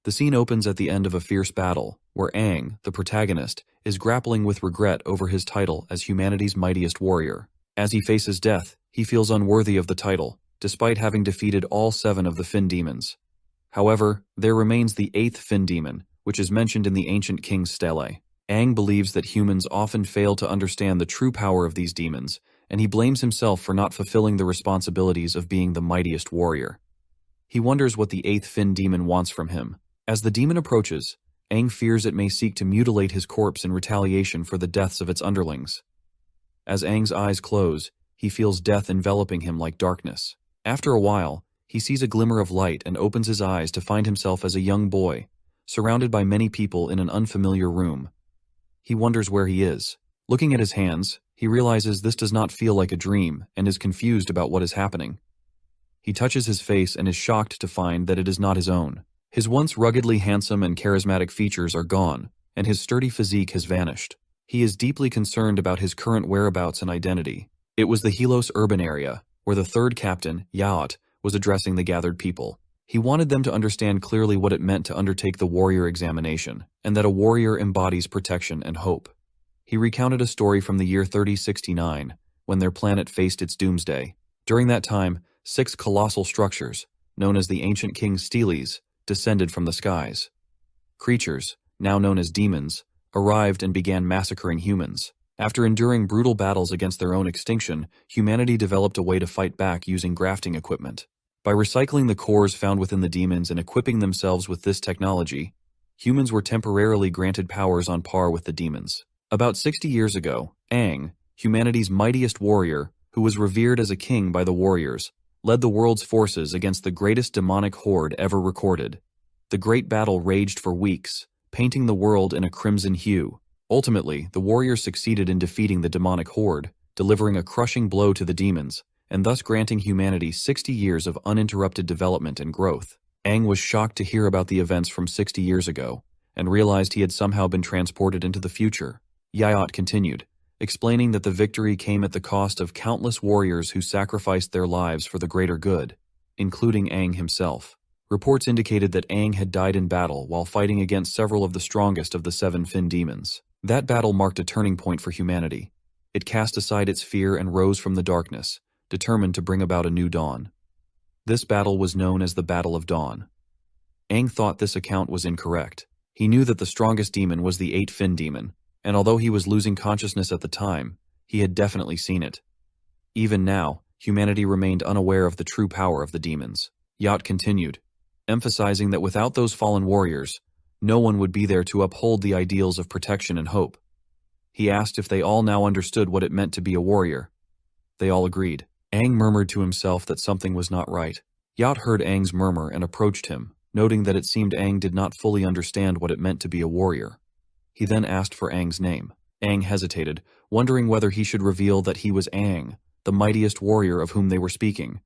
The scene opens at the end of a fierce battle, where Aang, the protagonist, is grappling with regret over his title as humanity's mightiest warrior. As he faces death, he feels unworthy of the title, despite having defeated all 7 of the Fin demons. However, there remains the 8th Fin demon, which is mentioned in the ancient king's stele. Aang believes that humans often fail to understand the true power of these demons, and he blames himself for not fulfilling the responsibilities of being the mightiest warrior. He wonders what the 8th Fin demon wants from him. As the demon approaches, Aang fears it may seek to mutilate his corpse in retaliation for the deaths of its underlings. As Aang's eyes close, he feels death enveloping him like darkness. After a while, he sees a glimmer of light and opens his eyes to find himself as a young boy, surrounded by many people in an unfamiliar room. He wonders where he is. Looking at his hands, he realizes this does not feel like a dream and is confused about what is happening. He touches his face and is shocked to find that it is not his own. His once ruggedly handsome and charismatic features are gone, and his sturdy physique has vanished. He is deeply concerned about his current whereabouts and identity. It was the Helos urban area, where the third captain, Yahello, was addressing the gathered people. He wanted them to understand clearly what it meant to undertake the warrior examination, and that a warrior embodies protection and hope. He recounted a story from the year 3069, when their planet faced its doomsday. During that time, 6 colossal structures, known as the ancient king's steles, descended from the skies. Creatures, now known as demons, arrived and began massacring humans. After enduring brutal battles against their own extinction, humanity developed a way to fight back using grafting equipment. By recycling the cores found within the demons and equipping themselves with this technology, humans were temporarily granted powers on par with the demons. About 60 years ago, Aang, humanity's mightiest warrior, who was revered as a king by the warriors, led the world's forces against the greatest demonic horde ever recorded. The great battle raged for weeks, painting the world in a crimson hue. Ultimately, the warriors succeeded in defeating the demonic horde, delivering a crushing blow to the demons, and thus granting humanity 60 years of uninterrupted development and growth. Aang was shocked to hear about the events from 60 years ago, and realized he had somehow been transported into the future. Yahello continued, explaining that the victory came at the cost of countless warriors who sacrificed their lives for the greater good, including Aang himself. Reports indicated that Aang had died in battle while fighting against several of the strongest of the 7 Fin demons. That battle marked a turning point for humanity. It cast aside its fear and rose from the darkness, determined to bring about a new dawn. This battle was known as the Battle of Dawn. Aang thought this account was incorrect. He knew that the strongest demon was the 8th Fin demon, and although he was losing consciousness at the time, he had definitely seen it. Even now, humanity remained unaware of the true power of the demons. Yahello continued, emphasizing that without those fallen warriors, no one would be there to uphold the ideals of protection and hope. He asked if they all now understood what it meant to be a warrior. They all agreed. Aang murmured to himself that something was not right. Yahello heard Aang's murmur and approached him, noting that it seemed Aang did not fully understand what it meant to be a warrior. He then asked for Aang's name. Aang hesitated, wondering whether he should reveal that he was Aang, the mightiest warrior of whom they were speaking.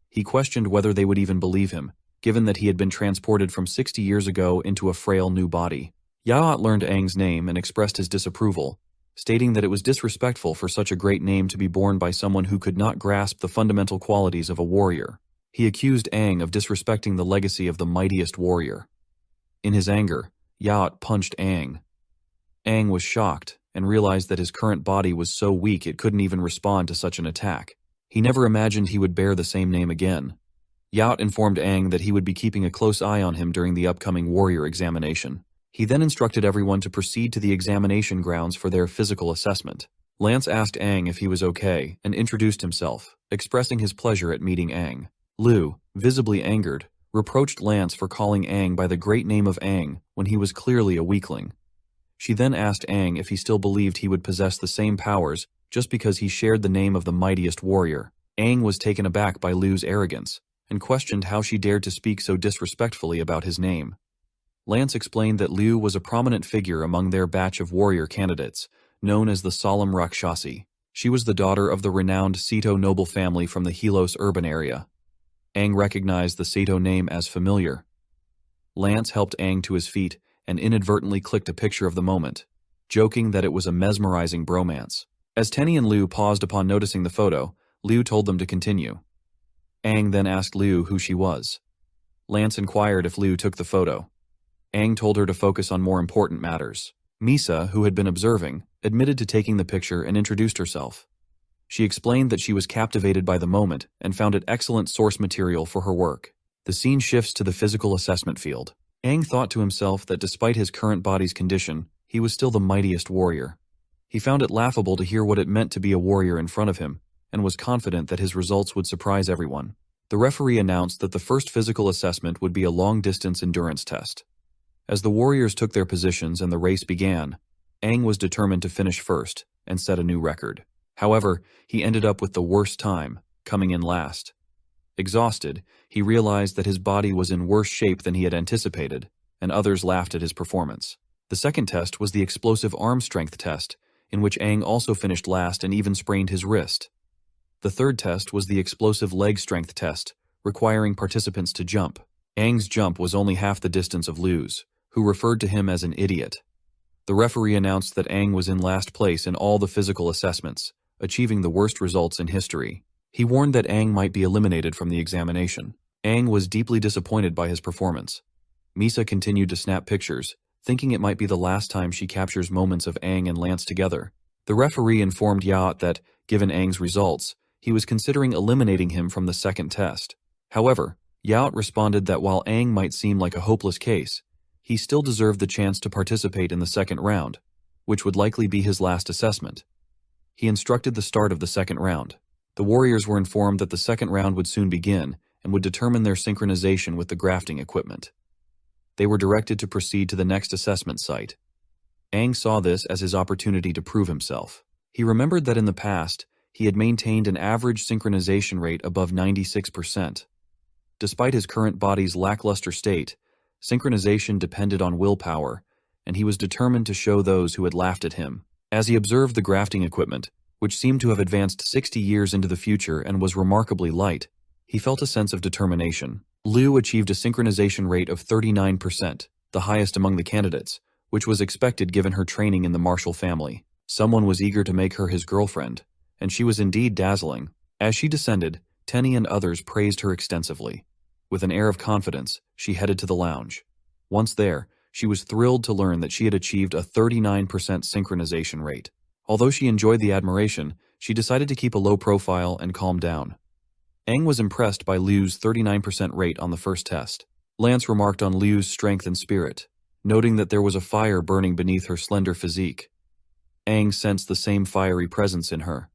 He questioned whether they would even believe him, given that he had been transported from 60 years ago into a frail new body. Yahello learned Aang's name and expressed his disapproval, stating that it was disrespectful for such a great name to be borne by someone who could not grasp the fundamental qualities of a warrior. He accused Aang of disrespecting the legacy of the mightiest warrior. In his anger, Yahello punched Aang. Aang was shocked and realized that his current body was so weak it couldn't even respond to such an attack. He never imagined he would bear the same name again. Yahello informed Aang that he would be keeping a close eye on him during the upcoming warrior examination. He then instructed everyone to proceed to the examination grounds for their physical assessment. Lance asked Aang if he was okay and introduced himself, expressing his pleasure at meeting Aang. Lu, visibly angered, reproached Lance for calling Aang by the great name of Aang when he was clearly a weakling. She then asked Aang if he still believed he would possess the same powers just because he shared the name of the mightiest warrior. Aang was taken aback by Lu's arrogance and questioned how she dared to speak so disrespectfully about his name. Lance explained that Lu was a prominent figure among their batch of warrior candidates, known as the Solemn Rakshasi. She was the daughter of the renowned Seto noble family from the Helos urban area. Aang recognized the Seto name as familiar. Lance helped Aang to his feet and inadvertently clicked a picture of the moment, joking that it was a mesmerizing bromance. As Tenny and Lu paused upon noticing the photo, Lu told them to continue. Aang then asked Lu who she was. Lance inquired if Lu took the photo. Aang told her to focus on more important matters. Misa, who had been observing, admitted to taking the picture and introduced herself. She explained that she was captivated by the moment and found it excellent source material for her work. The scene shifts to the physical assessment field. Aang thought to himself that despite his current body's condition, he was still the mightiest warrior. He found it laughable to hear what it meant to be a warrior in front of him, and was confident that his results would surprise everyone. The referee announced that the first physical assessment would be a long-distance endurance test. As the warriors took their positions and the race began, Aang was determined to finish first and set a new record. However, he ended up with the worst time, coming in last. Exhausted, he realized that his body was in worse shape than he had anticipated, and others laughed at his performance. The second test was the explosive arm strength test, in which Aang also finished last and even sprained his wrist. The third test was the explosive leg strength test, requiring participants to jump. Aang's jump was only half the distance of Liu's, who referred to him as an idiot. The referee announced that Aang was in last place in all the physical assessments, achieving the worst results in history. He warned that Aang might be eliminated from the examination. Aang was deeply disappointed by his performance. Misa continued to snap pictures, thinking it might be the last time she captures moments of Aang and Lance together. The referee informed Yacht that, given Aang's results, he was considering eliminating him from the second test. However, Yacht responded that while Aang might seem like a hopeless case, he still deserved the chance to participate in the second round, which would likely be his last assessment. He instructed the start of the second round. The warriors were informed that the second round would soon begin and would determine their synchronization with the grafting equipment. They were directed to proceed to the next assessment site. Aang saw this as his opportunity to prove himself. He remembered that in the past, he had maintained an average synchronization rate above 96%. Despite his current body's lackluster state, synchronization depended on willpower, and he was determined to show those who had laughed at him. As he observed the grafting equipment, which seemed to have advanced 60 years into the future and was remarkably light, he felt a sense of determination. Liu achieved a synchronization rate of 39%, the highest among the candidates, which was expected given her training in the martial family. Someone was eager to make her his girlfriend, and she was indeed dazzling. As she descended, Tenny and others praised her extensively. With an air of confidence, she headed to the lounge. Once there, she was thrilled to learn that she had achieved a 39% synchronization rate. Although she enjoyed the admiration, she decided to keep a low profile and calm down. Aang was impressed by Liu's 39% rate on the first test. Lance remarked on Liu's strength and spirit, noting that there was a fire burning beneath her slender physique. Aang sensed the same fiery presence in her.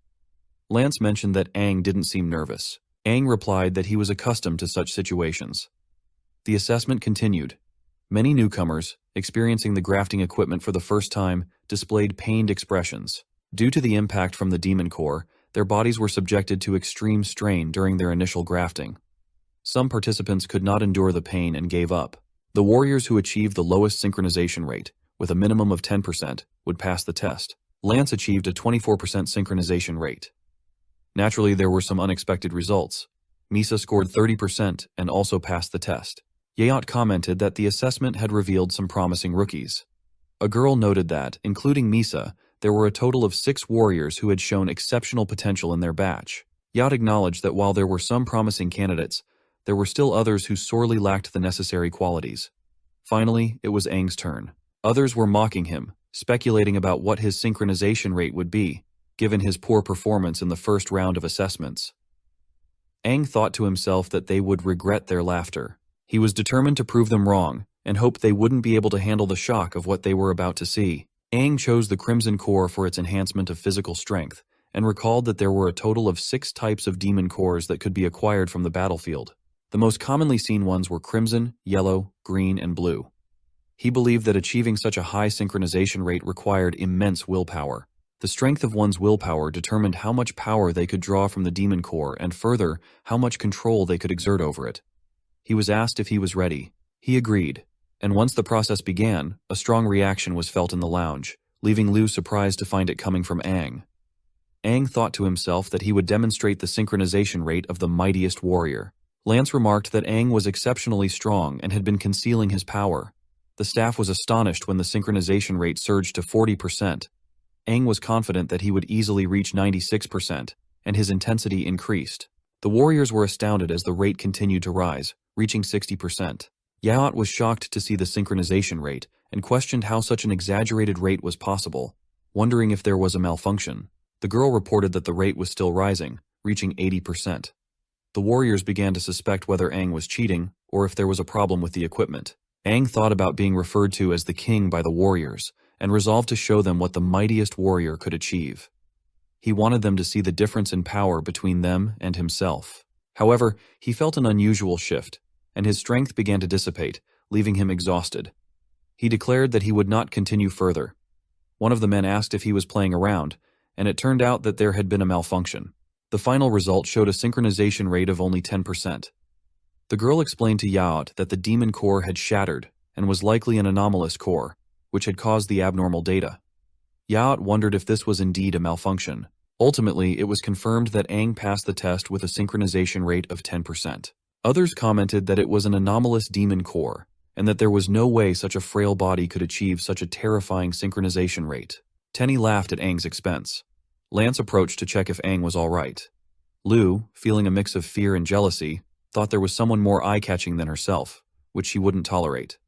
Lance mentioned that Aang didn't seem nervous. Aang replied that he was accustomed to such situations. The assessment continued. Many newcomers, experiencing the grafting equipment for the first time, displayed pained expressions. Due to the impact from the demon core, their bodies were subjected to extreme strain during their initial grafting. Some participants could not endure the pain and gave up. The warriors who achieved the lowest synchronization rate, with a minimum of 10%, would pass the test. Lance achieved a 24% synchronization rate. Naturally, there were some unexpected results. Misa scored 30% and also passed the test. Yacht commented that the assessment had revealed some promising rookies. A girl noted that, including Misa, there were a total of 6 warriors who had shown exceptional potential in their batch. Yacht acknowledged that while there were some promising candidates, there were still others who sorely lacked the necessary qualities. Finally, it was Aang's turn. Others were mocking him, speculating about what his synchronization rate would be, given his poor performance in the first round of assessments. Aang thought to himself that they would regret their laughter. He was determined to prove them wrong, and hoped they wouldn't be able to handle the shock of what they were about to see. Aang chose the Crimson Core for its enhancement of physical strength, and recalled that there were a total of 6 types of demon cores that could be acquired from the battlefield. The most commonly seen ones were crimson, yellow, green, and blue. He believed that achieving such a high synchronization rate required immense willpower. The strength of one's willpower determined how much power they could draw from the demon core and further, how much control they could exert over it. He was asked if he was ready. He agreed, and once the process began, a strong reaction was felt in the lounge, leaving Liu surprised to find it coming from Aang. Aang thought to himself that he would demonstrate the synchronization rate of the mightiest warrior. Lance remarked that Aang was exceptionally strong and had been concealing his power. The staff was astonished when the synchronization rate surged to 40%. Aang was confident that he would easily reach 96%, and his intensity increased. The warriors were astounded as the rate continued to rise, reaching 60%. Yaot was shocked to see the synchronization rate and questioned how such an exaggerated rate was possible, wondering if there was a malfunction. The girl reported that the rate was still rising, reaching 80%. The warriors began to suspect whether Aang was cheating or if there was a problem with the equipment. Aang thought about being referred to as the king by the warriors and resolved to show them what the mightiest warrior could achieve. He wanted them to see the difference in power between them and himself. However, he felt an unusual shift, and his strength began to dissipate, leaving him exhausted. He declared that he would not continue further. One of the men asked if he was playing around, and it turned out that there had been a malfunction. The final result showed a synchronization rate of only 10%. The girl explained to Yaot that the demon core had shattered and was likely an anomalous core, which had caused the abnormal data. Yaot wondered if this was indeed a malfunction. Ultimately, it was confirmed that Aang passed the test with a synchronization rate of 10%. Others commented that it was an anomalous demon core, and that there was no way such a frail body could achieve such a terrifying synchronization rate. Tenny laughed at Aang's expense. Lance approached to check if Aang was all right. Lu, feeling a mix of fear and jealousy, thought there was someone more eye-catching than herself, which she wouldn't tolerate.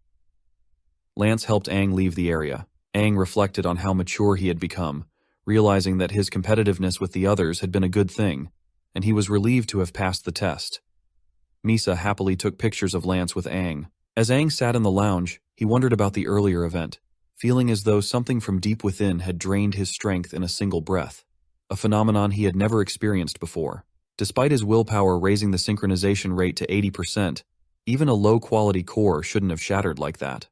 Lance helped Aang leave the area. Aang reflected on how mature he had become, realizing that his competitiveness with the others had been a good thing, and he was relieved to have passed the test. Misa happily took pictures of Lance with Aang. As Aang sat in the lounge, he wondered about the earlier event, feeling as though something from deep within had drained his strength in a single breath, a phenomenon he had never experienced before. Despite his willpower raising the synchronization rate to 80%, even a low-quality core shouldn't have shattered like that.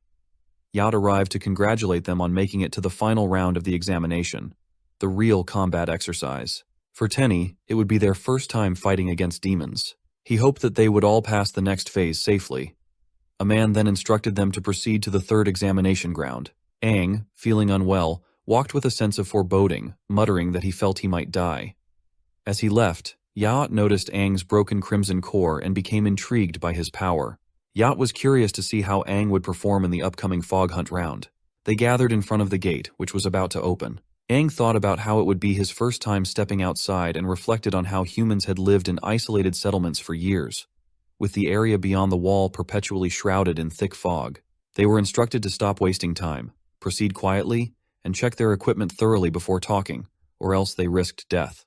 Yaot arrived to congratulate them on making it to the final round of the examination, the real combat exercise. For Tenny, it would be their first time fighting against demons. He hoped that they would all pass the next phase safely. A man then instructed them to proceed to the third examination ground. Aang, feeling unwell, walked with a sense of foreboding, muttering that he felt he might die. As he left, Yaot noticed Aang's broken crimson core and became intrigued by his power. Yaot was curious to see how Aang would perform in the upcoming fog hunt round. They gathered in front of the gate, which was about to open. Aang thought about how it would be his first time stepping outside and reflected on how humans had lived in isolated settlements for years, with the area beyond the wall perpetually shrouded in thick fog. They were instructed to stop wasting time, proceed quietly, and check their equipment thoroughly before talking, or else they risked death.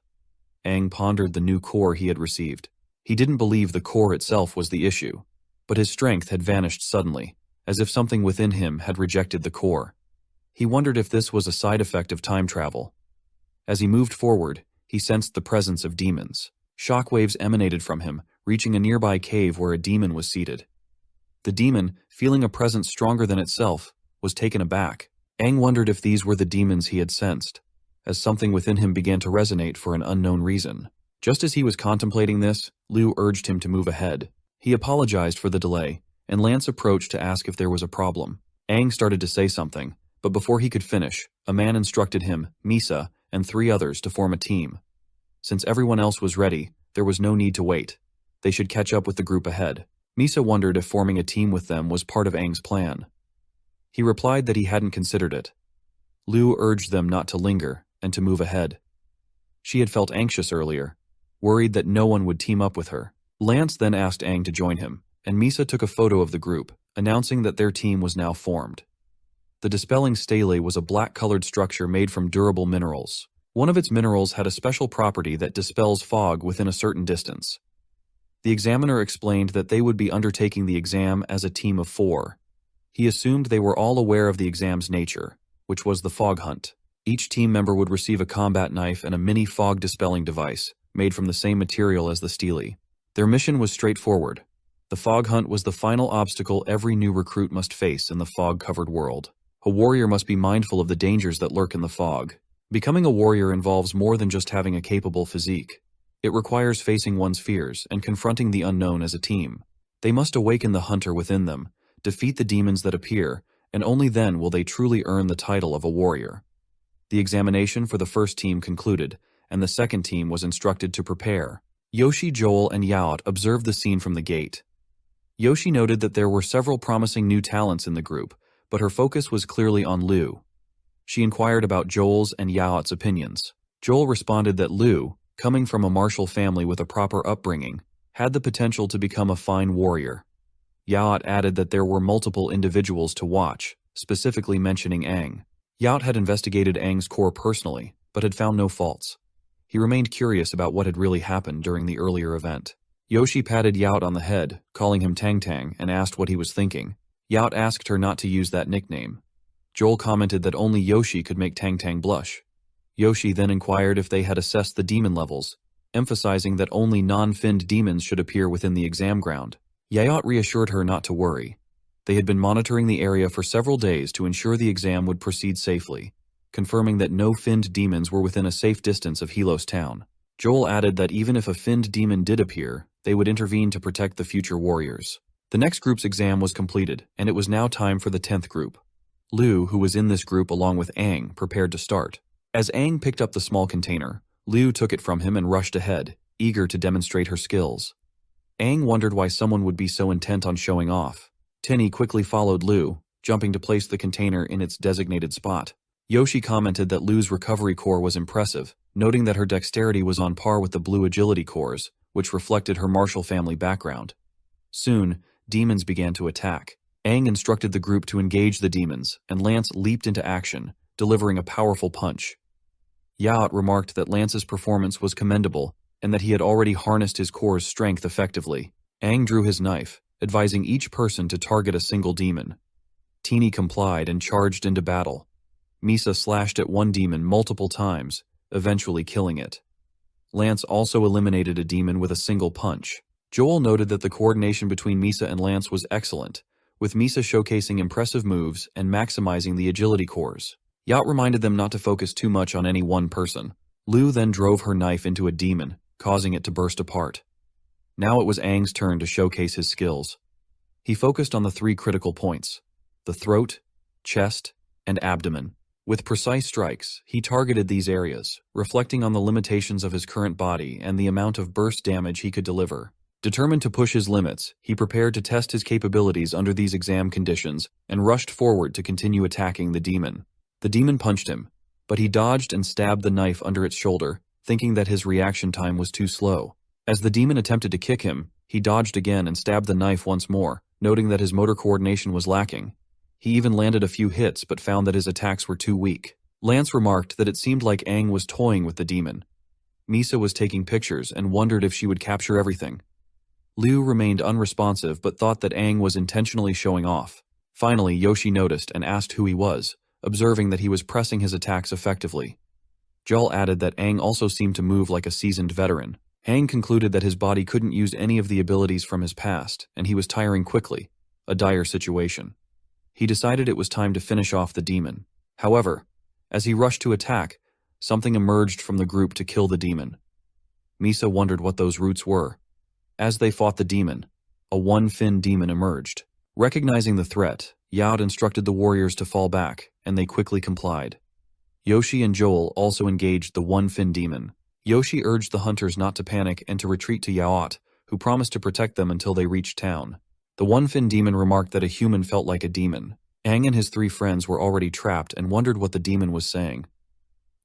Aang pondered the new core he had received. He didn't believe the core itself was the issue, but his strength had vanished suddenly, as if something within him had rejected the core. He wondered if this was a side effect of time travel. As he moved forward, he sensed the presence of demons. Shockwaves emanated from him, reaching a nearby cave where a demon was seated. The demon, feeling a presence stronger than itself, was taken aback. Aang wondered if these were the demons he had sensed, as something within him began to resonate for an unknown reason. Just as he was contemplating this, Lu urged him to move ahead. He apologized for the delay, and Lance approached to ask if there was a problem. Aang started to say something, but before he could finish, a man instructed him, Misa, and 3 others to form a team. Since everyone else was ready, there was no need to wait. They should catch up with the group ahead. Misa wondered if forming a team with them was part of Aang's plan. He replied that he hadn't considered it. Lu urged them not to linger and to move ahead. She had felt anxious earlier, worried that no one would team up with her. Lance then asked Aang to join him, and Misa took a photo of the group, announcing that their team was now formed. The dispelling stele was a black-colored structure made from durable minerals. One of its minerals had a special property that dispels fog within a certain distance. The examiner explained that they would be undertaking the exam as a team of 4. He assumed they were all aware of the exam's nature, which was the fog hunt. Each team member would receive a combat knife and a mini fog-dispelling device, made from the same material as the stele. Their mission was straightforward. The fog hunt was the final obstacle every new recruit must face in the fog-covered world. A warrior must be mindful of the dangers that lurk in the fog. Becoming a warrior involves more than just having a capable physique. It requires facing one's fears and confronting the unknown as a team. They must awaken the hunter within them, defeat the demons that appear, and only then will they truly earn the title of a warrior. The examination for the first team concluded, and the second team was instructed to prepare. Yoshi, Joel, and Yaot observed the scene from the gate. Yoshi noted that there were several promising new talents in the group, but her focus was clearly on Lu. She inquired about Joel's and Yaot's opinions. Joel responded that Lu, coming from a martial family with a proper upbringing, had the potential to become a fine warrior. Yacht added that there were multiple individuals to watch, specifically mentioning Aang. Yacht had investigated Aang's core personally, but had found no faults. He remained curious about what had really happened during the earlier event. Yoshi patted Yacht on the head, calling him Tang Tang, and asked what he was thinking. Yacht asked her not to use that nickname. Joel commented that only Yoshi could make Tang Tang blush. Yoshi then inquired if they had assessed the demon levels, emphasizing that only non-finned demons should appear within the exam ground. Yacht reassured her not to worry. They had been monitoring the area for several days to ensure the exam would proceed safely, confirming that no finned demons were within a safe distance of Helos town. Joel added that even if a finned demon did appear, they would intervene to protect the future warriors. The next group's exam was completed, and it was now time for the 10th group. Liu, who was in this group along with Aang, prepared to start. As Aang picked up the small container, Liu took it from him and rushed ahead, eager to demonstrate her skills. Aang wondered why someone would be so intent on showing off. Tinny quickly followed Liu, jumping to place the container in its designated spot. Yoshi commented that Liu's recovery core was impressive, noting that her dexterity was on par with the blue agility cores, which reflected her martial family background. Soon, demons began to attack. Aang instructed the group to engage the demons, and Lance leaped into action, delivering a powerful punch. Yacht remarked that Lance's performance was commendable, and that he had already harnessed his core's strength effectively. Aang drew his knife, advising each person to target a single demon. Teeny complied and charged into battle. Misa slashed at one demon multiple times, eventually killing it. Lance also eliminated a demon with a single punch. Joel noted that the coordination between Misa and Lance was excellent, with Misa showcasing impressive moves and maximizing the agility cores. Yacht reminded them not to focus too much on any one person. Liu then drove her knife into a demon, causing it to burst apart. Now it was Aang's turn to showcase his skills. He focused on the 3 critical points: the throat, chest, and abdomen. With precise strikes, he targeted these areas, reflecting on the limitations of his current body and the amount of burst damage he could deliver. Determined to push his limits, he prepared to test his capabilities under these exam conditions and rushed forward to continue attacking the demon. The demon punched him, but he dodged and stabbed the knife under its shoulder, thinking that his reaction time was too slow. As the demon attempted to kick him, he dodged again and stabbed the knife once more, noting that his motor coordination was lacking. He even landed a few hits but found that his attacks were too weak. Lance remarked that it seemed like Aang was toying with the demon. Misa was taking pictures and wondered if she would capture everything. Liu remained unresponsive but thought that Aang was intentionally showing off. Finally, Yoshi noticed and asked who he was, observing that he was pressing his attacks effectively. Joel added that Aang also seemed to move like a seasoned veteran. Aang concluded that his body couldn't use any of the abilities from his past, and he was tiring quickly, a dire situation. He decided it was time to finish off the demon. However, as he rushed to attack, something emerged from the group to kill the demon. Misa wondered what those roots were. As they fought the demon, a one-fin demon emerged. Recognizing the threat, Yacht instructed the warriors to fall back, and they quickly complied. Yoshi and Joel also engaged the one-fin demon. Yoshi urged the hunters not to panic and to retreat to Yacht, who promised to protect them until they reached town. The one-fin demon remarked that a human felt like a demon. Aang and his 3 friends were already trapped and wondered what the demon was saying.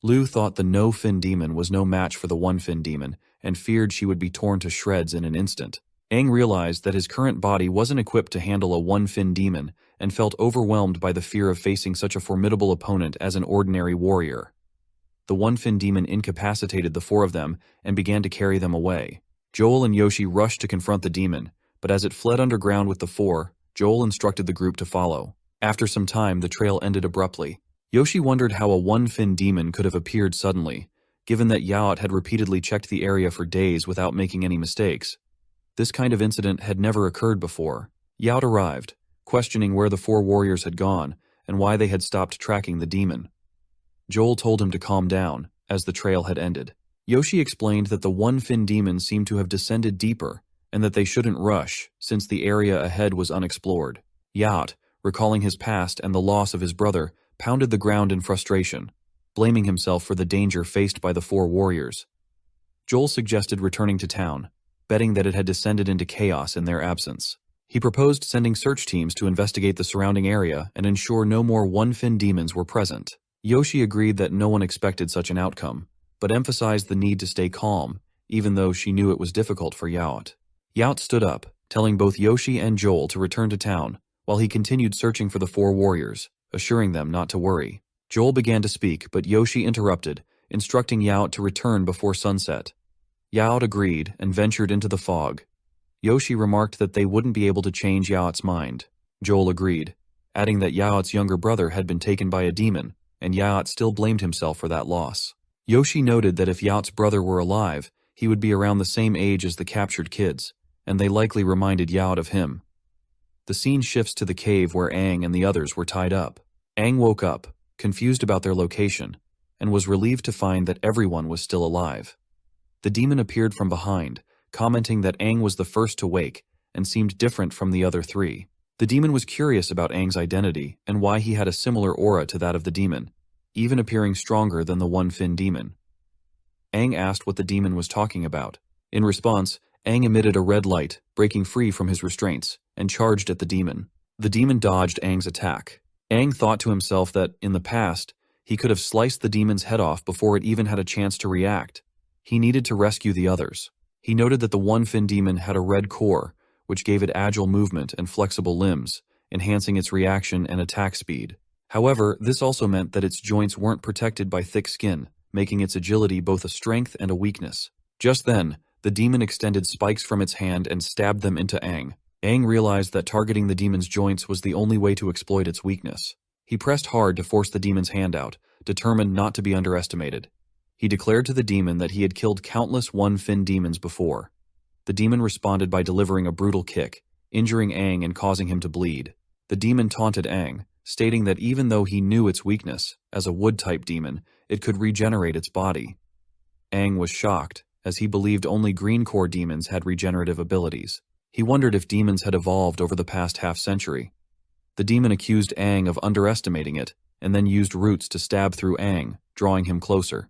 Liu thought the no-fin demon was no match for the one-fin demon and feared she would be torn to shreds in an instant. Aang realized that his current body wasn't equipped to handle a one-fin demon and felt overwhelmed by the fear of facing such a formidable opponent as an ordinary warrior. The one-fin demon incapacitated the 4 of them and began to carry them away. Joel and Yoshi rushed to confront the demon, but as it fled underground with the 4, Joel instructed the group to follow. After some time, the trail ended abruptly. Yoshi wondered how a one-fin demon could have appeared suddenly, given that Yacht had repeatedly checked the area for days without making any mistakes. This kind of incident had never occurred before. Yacht arrived, questioning where the 4 warriors had gone and why they had stopped tracking the demon. Joel told him to calm down, as the trail had ended. Yoshi explained that the one-fin demon seemed to have descended deeper, and that they shouldn't rush, since the area ahead was unexplored. Yacht, recalling his past and the loss of his brother, pounded the ground in frustration, blaming himself for the danger faced by the 4 warriors. Joel suggested returning to town, betting that it had descended into chaos in their absence. He proposed sending search teams to investigate the surrounding area and ensure no more one-fin demons were present. Yoshi agreed that no one expected such an outcome, but emphasized the need to stay calm, even though she knew it was difficult for Yacht. Yacht stood up, telling both Yoshi and Joel to return to town, while he continued searching for the four warriors, assuring them not to worry. Joel began to speak, but Yoshi interrupted, instructing Yaot to return before sunset. Yaot agreed and ventured into the fog. Yoshi remarked that they wouldn't be able to change Yaot's mind. Joel agreed, adding that Yaot's younger brother had been taken by a demon, and Yaot still blamed himself for that loss. Yoshi noted that if Yaot's brother were alive, he would be around the same age as the captured kids, and they likely reminded Yaot of him. The scene shifts to the cave where Aang and the others were tied up. Aang woke up, confused about their location, and was relieved to find that everyone was still alive. The demon appeared from behind, commenting that Aang was the first to wake and seemed different from the other three. The demon was curious about Aang's identity and why he had a similar aura to that of the demon, even appearing stronger than the one-fin demon. Aang asked what the demon was talking about. In response, Aang emitted a red light, breaking free from his restraints, and charged at the demon. The demon dodged Aang's attack. Aang thought to himself that, in the past, he could have sliced the demon's head off before it even had a chance to react. He needed to rescue the others. He noted that the one-fin demon had a red core, which gave it agile movement and flexible limbs, enhancing its reaction and attack speed. However, this also meant that its joints weren't protected by thick skin, making its agility both a strength and a weakness. Just then, the demon extended spikes from its hand and stabbed them into Aang. Aang realized that targeting the demon's joints was the only way to exploit its weakness. He pressed hard to force the demon's hand out, determined not to be underestimated. He declared to the demon that he had killed countless one-fin demons before. The demon responded by delivering a brutal kick, injuring Aang and causing him to bleed. The demon taunted Aang, stating that even though he knew its weakness, as a wood-type demon, it could regenerate its body. Aang was shocked, as he believed only green core demons had regenerative abilities. He wondered if demons had evolved over the past half-century. The demon accused Aang of underestimating it, and then used roots to stab through Aang, drawing him closer.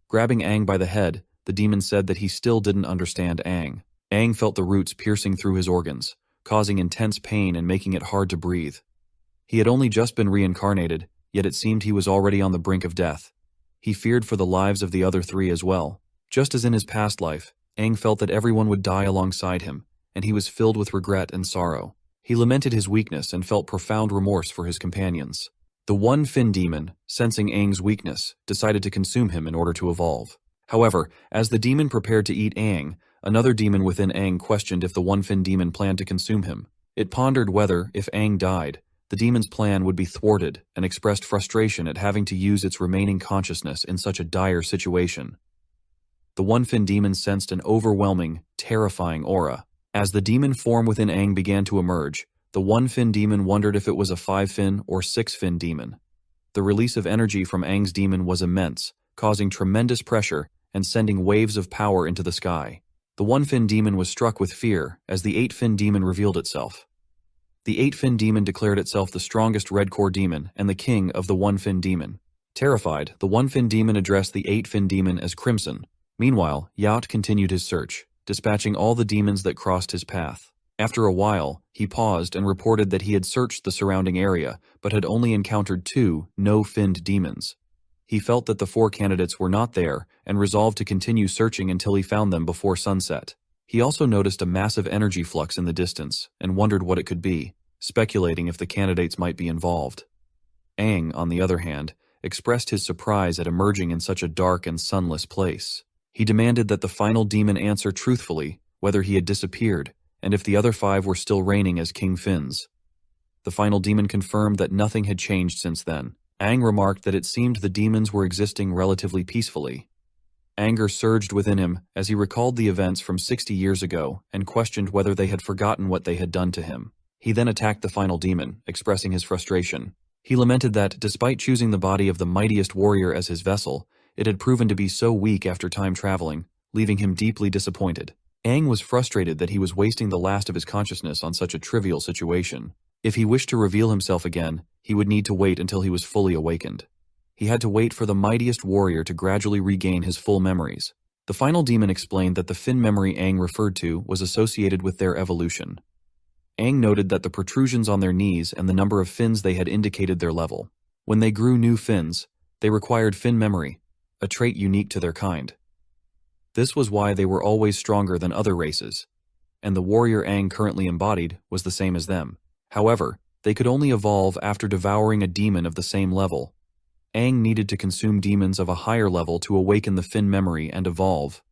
Grabbing Aang by the head, the demon said that he still didn't understand Aang. Aang felt the roots piercing through his organs, causing intense pain and making it hard to breathe. He had only just been reincarnated, yet it seemed he was already on the brink of death. He feared for the lives of the other three as well. Just as in his past life, Aang felt that everyone would die alongside him, and he was filled with regret and sorrow. He lamented his weakness and felt profound remorse for his companions. The one-fin demon, sensing Aang's weakness, decided to consume him in order to evolve. However, as the demon prepared to eat Aang, another demon within Aang questioned if the one-fin demon planned to consume him. It pondered whether, if Aang died, the demon's plan would be thwarted and expressed frustration at having to use its remaining consciousness in such a dire situation. The one-fin demon sensed an overwhelming, terrifying aura. As the demon form within Aang began to emerge, the one-fin demon wondered if it was a five-fin or six-fin demon. The release of energy from Aang's demon was immense, causing tremendous pressure and sending waves of power into the sky. The one-fin demon was struck with fear as the eight-fin demon revealed itself. The eight-fin demon declared itself the strongest red core demon and the king of the one-fin demon. Terrified, the one-fin demon addressed the eight-fin demon as Crimson. Meanwhile, Yacht continued his search, dispatching all the demons that crossed his path. After a while, he paused and reported that he had searched the surrounding area, but had only encountered 2 no-finned demons. He felt that the 4 candidates were not there and resolved to continue searching until he found them before sunset. He also noticed a massive energy flux in the distance and wondered what it could be, speculating if the candidates might be involved. Aang, on the other hand, expressed his surprise at emerging in such a dark and sunless place. He demanded that the final demon answer truthfully whether he had disappeared and if the other 5 were still reigning as King Finns. The final demon confirmed that nothing had changed since then. Aang remarked that it seemed the demons were existing relatively peacefully. Anger surged within him as he recalled the events from 60 years ago and questioned whether they had forgotten what they had done to him. He then attacked the final demon, expressing his frustration. He lamented that, despite choosing the body of the mightiest warrior as his vessel, it had proven to be so weak after time traveling, leaving him deeply disappointed. Aang was frustrated that he was wasting the last of his consciousness on such a trivial situation. If he wished to reveal himself again, he would need to wait until he was fully awakened. He had to wait for the mightiest warrior to gradually regain his full memories. The final demon explained that the fin memory Aang referred to was associated with their evolution. Aang noted that the protrusions on their knees and the number of fins they had indicated their level. When they grew new fins, they required fin memory, a trait unique to their kind. This was why they were always stronger than other races. and the warrior Aang currently embodied was the same as them. However, they could only evolve after devouring a demon of the same level. Aang needed to consume demons of a higher level to awaken the fin memory and evolve.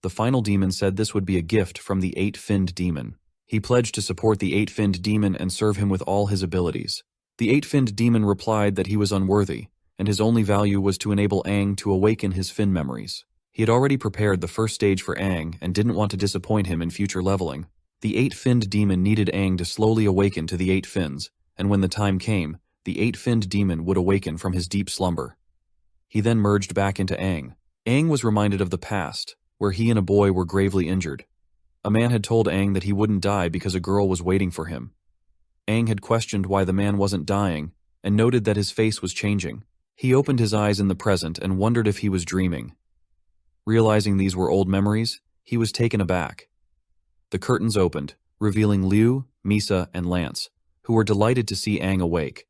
The final demon said this would be a gift from the 8-finned demon. He pledged to support the 8-finned demon and serve him with all his abilities. The 8-finned demon replied that he was unworthy, and his only value was to enable Aang to awaken his fin memories. He had already prepared the first stage for Aang and didn't want to disappoint him in future leveling. The 8-finned demon needed Aang to slowly awaken to the 8 fins, and when the time came, the 8-finned demon would awaken from his deep slumber. He then merged back into Aang. Aang was reminded of the past, where he and a boy were gravely injured. A man had told Aang that he wouldn't die because a girl was waiting for him. Aang had questioned why the man wasn't dying, and noted that his face was changing. He opened his eyes in the present and wondered if he was dreaming. Realizing these were old memories, he was taken aback. The curtains opened, revealing Liu, Misa, and Lance, who were delighted to see Aang awake.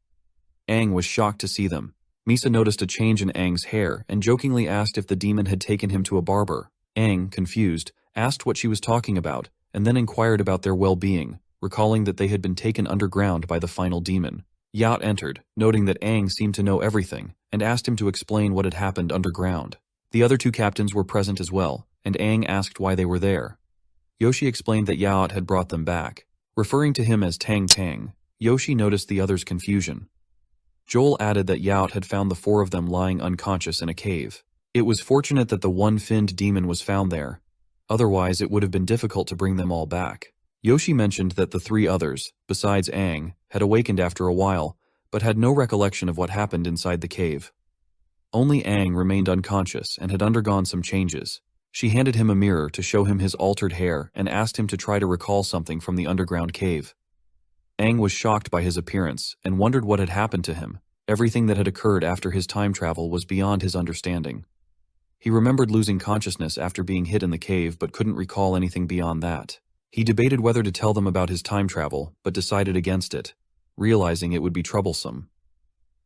Aang was shocked to see them. Misa noticed a change in Aang's hair and jokingly asked if the demon had taken him to a barber. Aang, confused, asked what she was talking about, and then inquired about their well-being, recalling that they had been taken underground by the final demon. Yacht entered, noting that Aang seemed to know everything, and asked him to explain what had happened underground. The other 2 captains were present as well, and Aang asked why they were there. Yoshi explained that Yacht had brought them back. Referring to him as Tang Tang, Yoshi noticed the others' confusion. Joel added that Yacht had found the 4 of them lying unconscious in a cave. It was fortunate that the 1-finned demon was found there. Otherwise, it would have been difficult to bring them all back. Yoshi mentioned that the 3 others, besides Aang, had awakened after a while, but had no recollection of what happened inside the cave. Only Aang remained unconscious and had undergone some changes. She handed him a mirror to show him his altered hair and asked him to try to recall something from the underground cave. Aang was shocked by his appearance and wondered what had happened to him. Everything that had occurred after his time travel was beyond his understanding. He remembered losing consciousness after being hit in the cave but couldn't recall anything beyond that. He debated whether to tell them about his time travel, but decided against it, realizing it would be troublesome.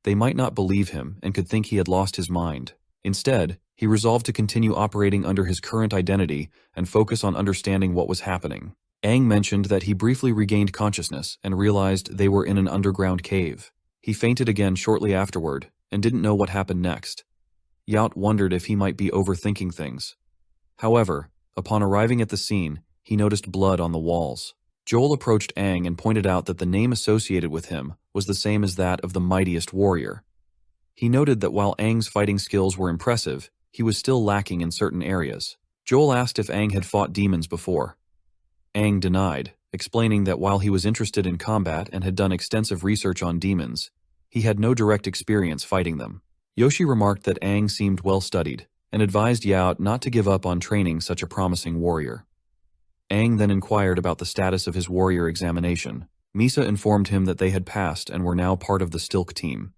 They might not believe him and could think he had lost his mind. Instead, he resolved to continue operating under his current identity and focus on understanding what was happening. Aang mentioned that he briefly regained consciousness and realized they were in an underground cave. He fainted again shortly afterward and didn't know what happened next. Yacht wondered if he might be overthinking things. However, upon arriving at the scene, he noticed blood on the walls. Joel approached Aang and pointed out that the name associated with him was the same as that of the mightiest warrior. He noted that while Aang's fighting skills were impressive, he was still lacking in certain areas. Joel asked if Aang had fought demons before. Aang denied, explaining that while he was interested in combat and had done extensive research on demons, he had no direct experience fighting them. Yoshi remarked that Aang seemed well-studied, and advised Yaot not to give up on training such a promising warrior. Aang then inquired about the status of his warrior examination. Misa informed him that they had passed and were now part of the Stilk team.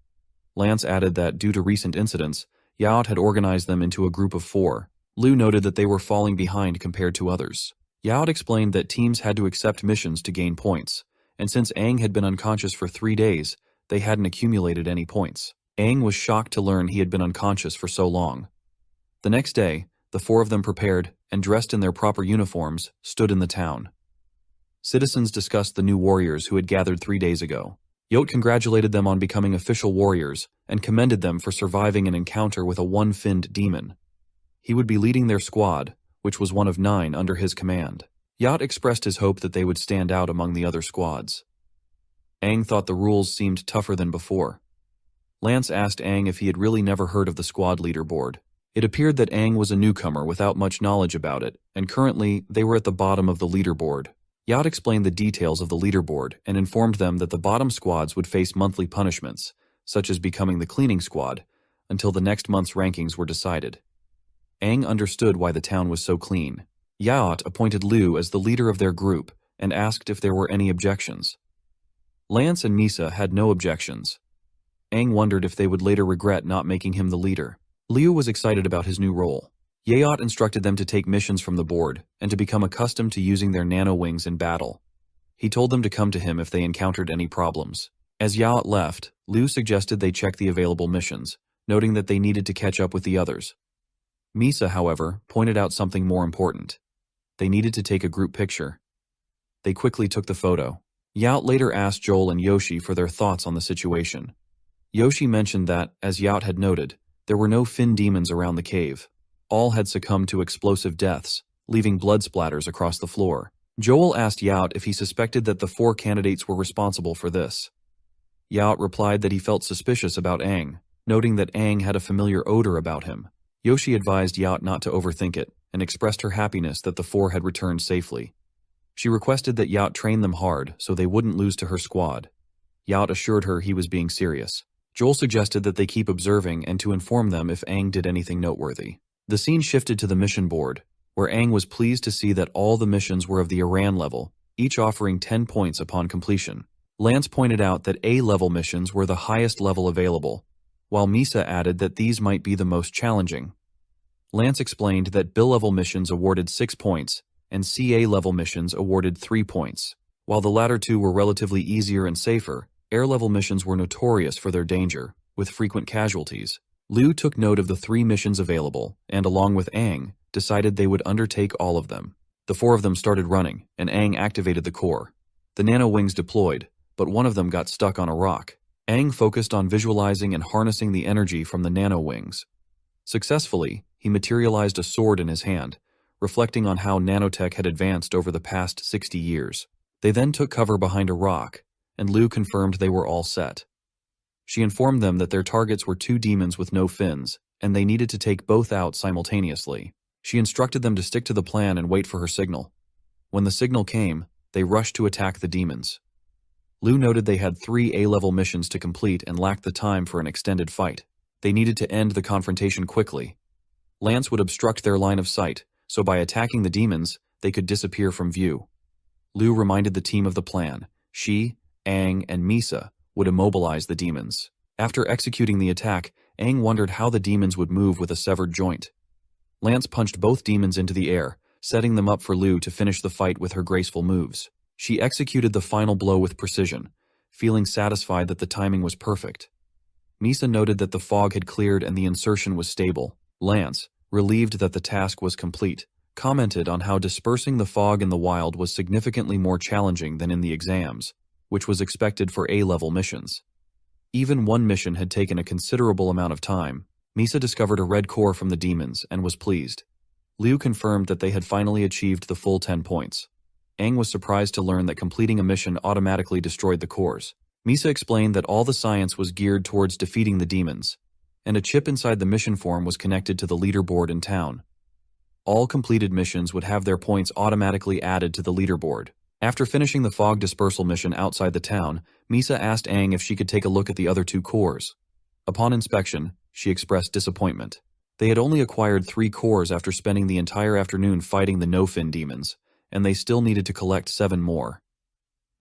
Lance added that due to recent incidents, Yaot had organized them into a group of 4. Liu noted that they were falling behind compared to others. Yaot explained that teams had to accept missions to gain points, and since Aang had been unconscious for 3 days, they hadn't accumulated any points. Aang was shocked to learn he had been unconscious for so long. The next day, the 4 of them prepared and dressed in their proper uniforms, stood in the town. Citizens discussed the new warriors who had gathered 3 days ago. Yote congratulated them on becoming official warriors and commended them for surviving an encounter with a 1-finned demon. He would be leading their squad, which was one of 9 under his command. Yacht expressed his hope that they would stand out among the other squads. Aang thought the rules seemed tougher than before. Lance asked Aang if he had really never heard of the squad leaderboard. It appeared that Aang was a newcomer without much knowledge about it, and currently they were at the bottom of the leaderboard. Yacht explained the details of the leaderboard and informed them that the bottom squads would face monthly punishments, such as becoming the cleaning squad, until the next month's rankings were decided. Aang understood why the town was so clean. Yaot appointed Liu as the leader of their group and asked if there were any objections. Lance and Misa had no objections. Aang wondered if they would later regret not making him the leader. Liu was excited about his new role. Yaot instructed them to take missions from the board and to become accustomed to using their nano-wings in battle. He told them to come to him if they encountered any problems. As Yaot left, Liu suggested they check the available missions, noting that they needed to catch up with the others. Misa, however, pointed out something more important. They needed to take a group picture. They quickly took the photo. Yacht later asked Joel and Yoshi for their thoughts on the situation. Yoshi mentioned that, as Yacht had noted, there were no fin demons around the cave. All had succumbed to explosive deaths, leaving blood splatters across the floor. Joel asked Yacht if he suspected that the 4 candidates were responsible for this. Yacht replied that he felt suspicious about Aang, noting that Aang had a familiar odor about him. Yoshi advised Yacht not to overthink it, and expressed her happiness that the 4 had returned safely. She requested that Yacht train them hard so they wouldn't lose to her squad. Yacht assured her he was being serious. Joel suggested that they keep observing and to inform them if Aang did anything noteworthy. The scene shifted to the mission board, where Aang was pleased to see that all the missions were of the Iran level, each offering 10 points upon completion. Lance pointed out that A-level missions were the highest level available, while Misa added that these might be the most challenging. Lance explained that B-level missions awarded 6 points, and CA-level missions awarded 3 points. While the latter two were relatively easier and safer, air-level missions were notorious for their danger, with frequent casualties. Liu took note of the 3 missions available, and along with Aang, decided they would undertake all of them. The 4 of them started running, and Aang activated the core. The nano wings deployed, but one of them got stuck on a rock. Aang focused on visualizing and harnessing the energy from the nano wings. Successfully, he materialized a sword in his hand, reflecting on how nanotech had advanced over the past 60 years. They then took cover behind a rock, and Liu confirmed they were all set. She informed them that their targets were 2 demons with no fins, and they needed to take both out simultaneously. She instructed them to stick to the plan and wait for her signal. When the signal came, they rushed to attack the demons. Liu noted they had 3 A-level missions to complete and lacked the time for an extended fight. They needed to end the confrontation quickly. Lance would obstruct their line of sight, so by attacking the demons, they could disappear from view. Liu reminded the team of the plan. She, Aang, and Misa would immobilize the demons. After executing the attack, Aang wondered how the demons would move with a severed joint. Lance punched both demons into the air, setting them up for Liu to finish the fight with her graceful moves. She executed the final blow with precision, feeling satisfied that the timing was perfect. Misa noted that the fog had cleared and the insertion was stable. Lance, relieved that the task was complete, commented on how dispersing the fog in the wild was significantly more challenging than in the exams, which was expected for A-level missions. Even one mission had taken a considerable amount of time. Misa discovered a red core from the demons and was pleased. Liu confirmed that they had finally achieved the full 10 points. Aang was surprised to learn that completing a mission automatically destroyed the cores. Misa explained that all the science was geared towards defeating the demons, and a chip inside the mission form was connected to the leaderboard in town. All completed missions would have their points automatically added to the leaderboard. After finishing the fog dispersal mission outside the town, Misa asked Aang if she could take a look at the other 2 cores. Upon inspection, she expressed disappointment. They had only acquired 3 cores after spending the entire afternoon fighting the no-fin demons, and they still needed to collect 7 more.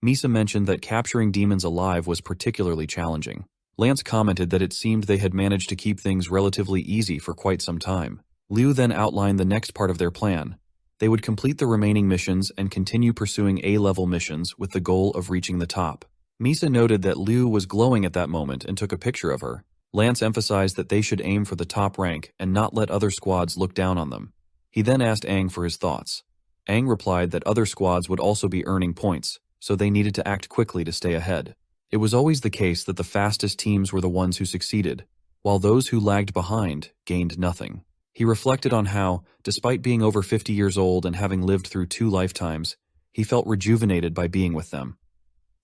Misa mentioned that capturing demons alive was particularly challenging. Lance commented that it seemed they had managed to keep things relatively easy for quite some time. Liu then outlined the next part of their plan. They would complete the remaining missions and continue pursuing A-level missions with the goal of reaching the top. Misa noted that Liu was glowing at that moment and took a picture of her. Lance emphasized that they should aim for the top rank and not let other squads look down on them. He then asked Aang for his thoughts. Aang replied that other squads would also be earning points, so they needed to act quickly to stay ahead. It was always the case that the fastest teams were the ones who succeeded, while those who lagged behind gained nothing. He reflected on how, despite being over 50 years old and having lived through 2 lifetimes, he felt rejuvenated by being with them.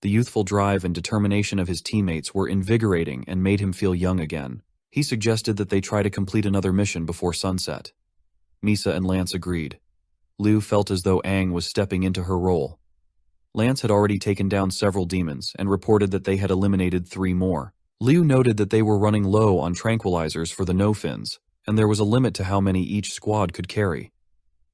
The youthful drive and determination of his teammates were invigorating and made him feel young again. He suggested that they try to complete another mission before sunset. Misa and Lance agreed. Liu felt as though Aang was stepping into her role. Lance had already taken down several demons and reported that they had eliminated 3 more. Liu noted that they were running low on tranquilizers for the no-fins, and there was a limit to how many each squad could carry.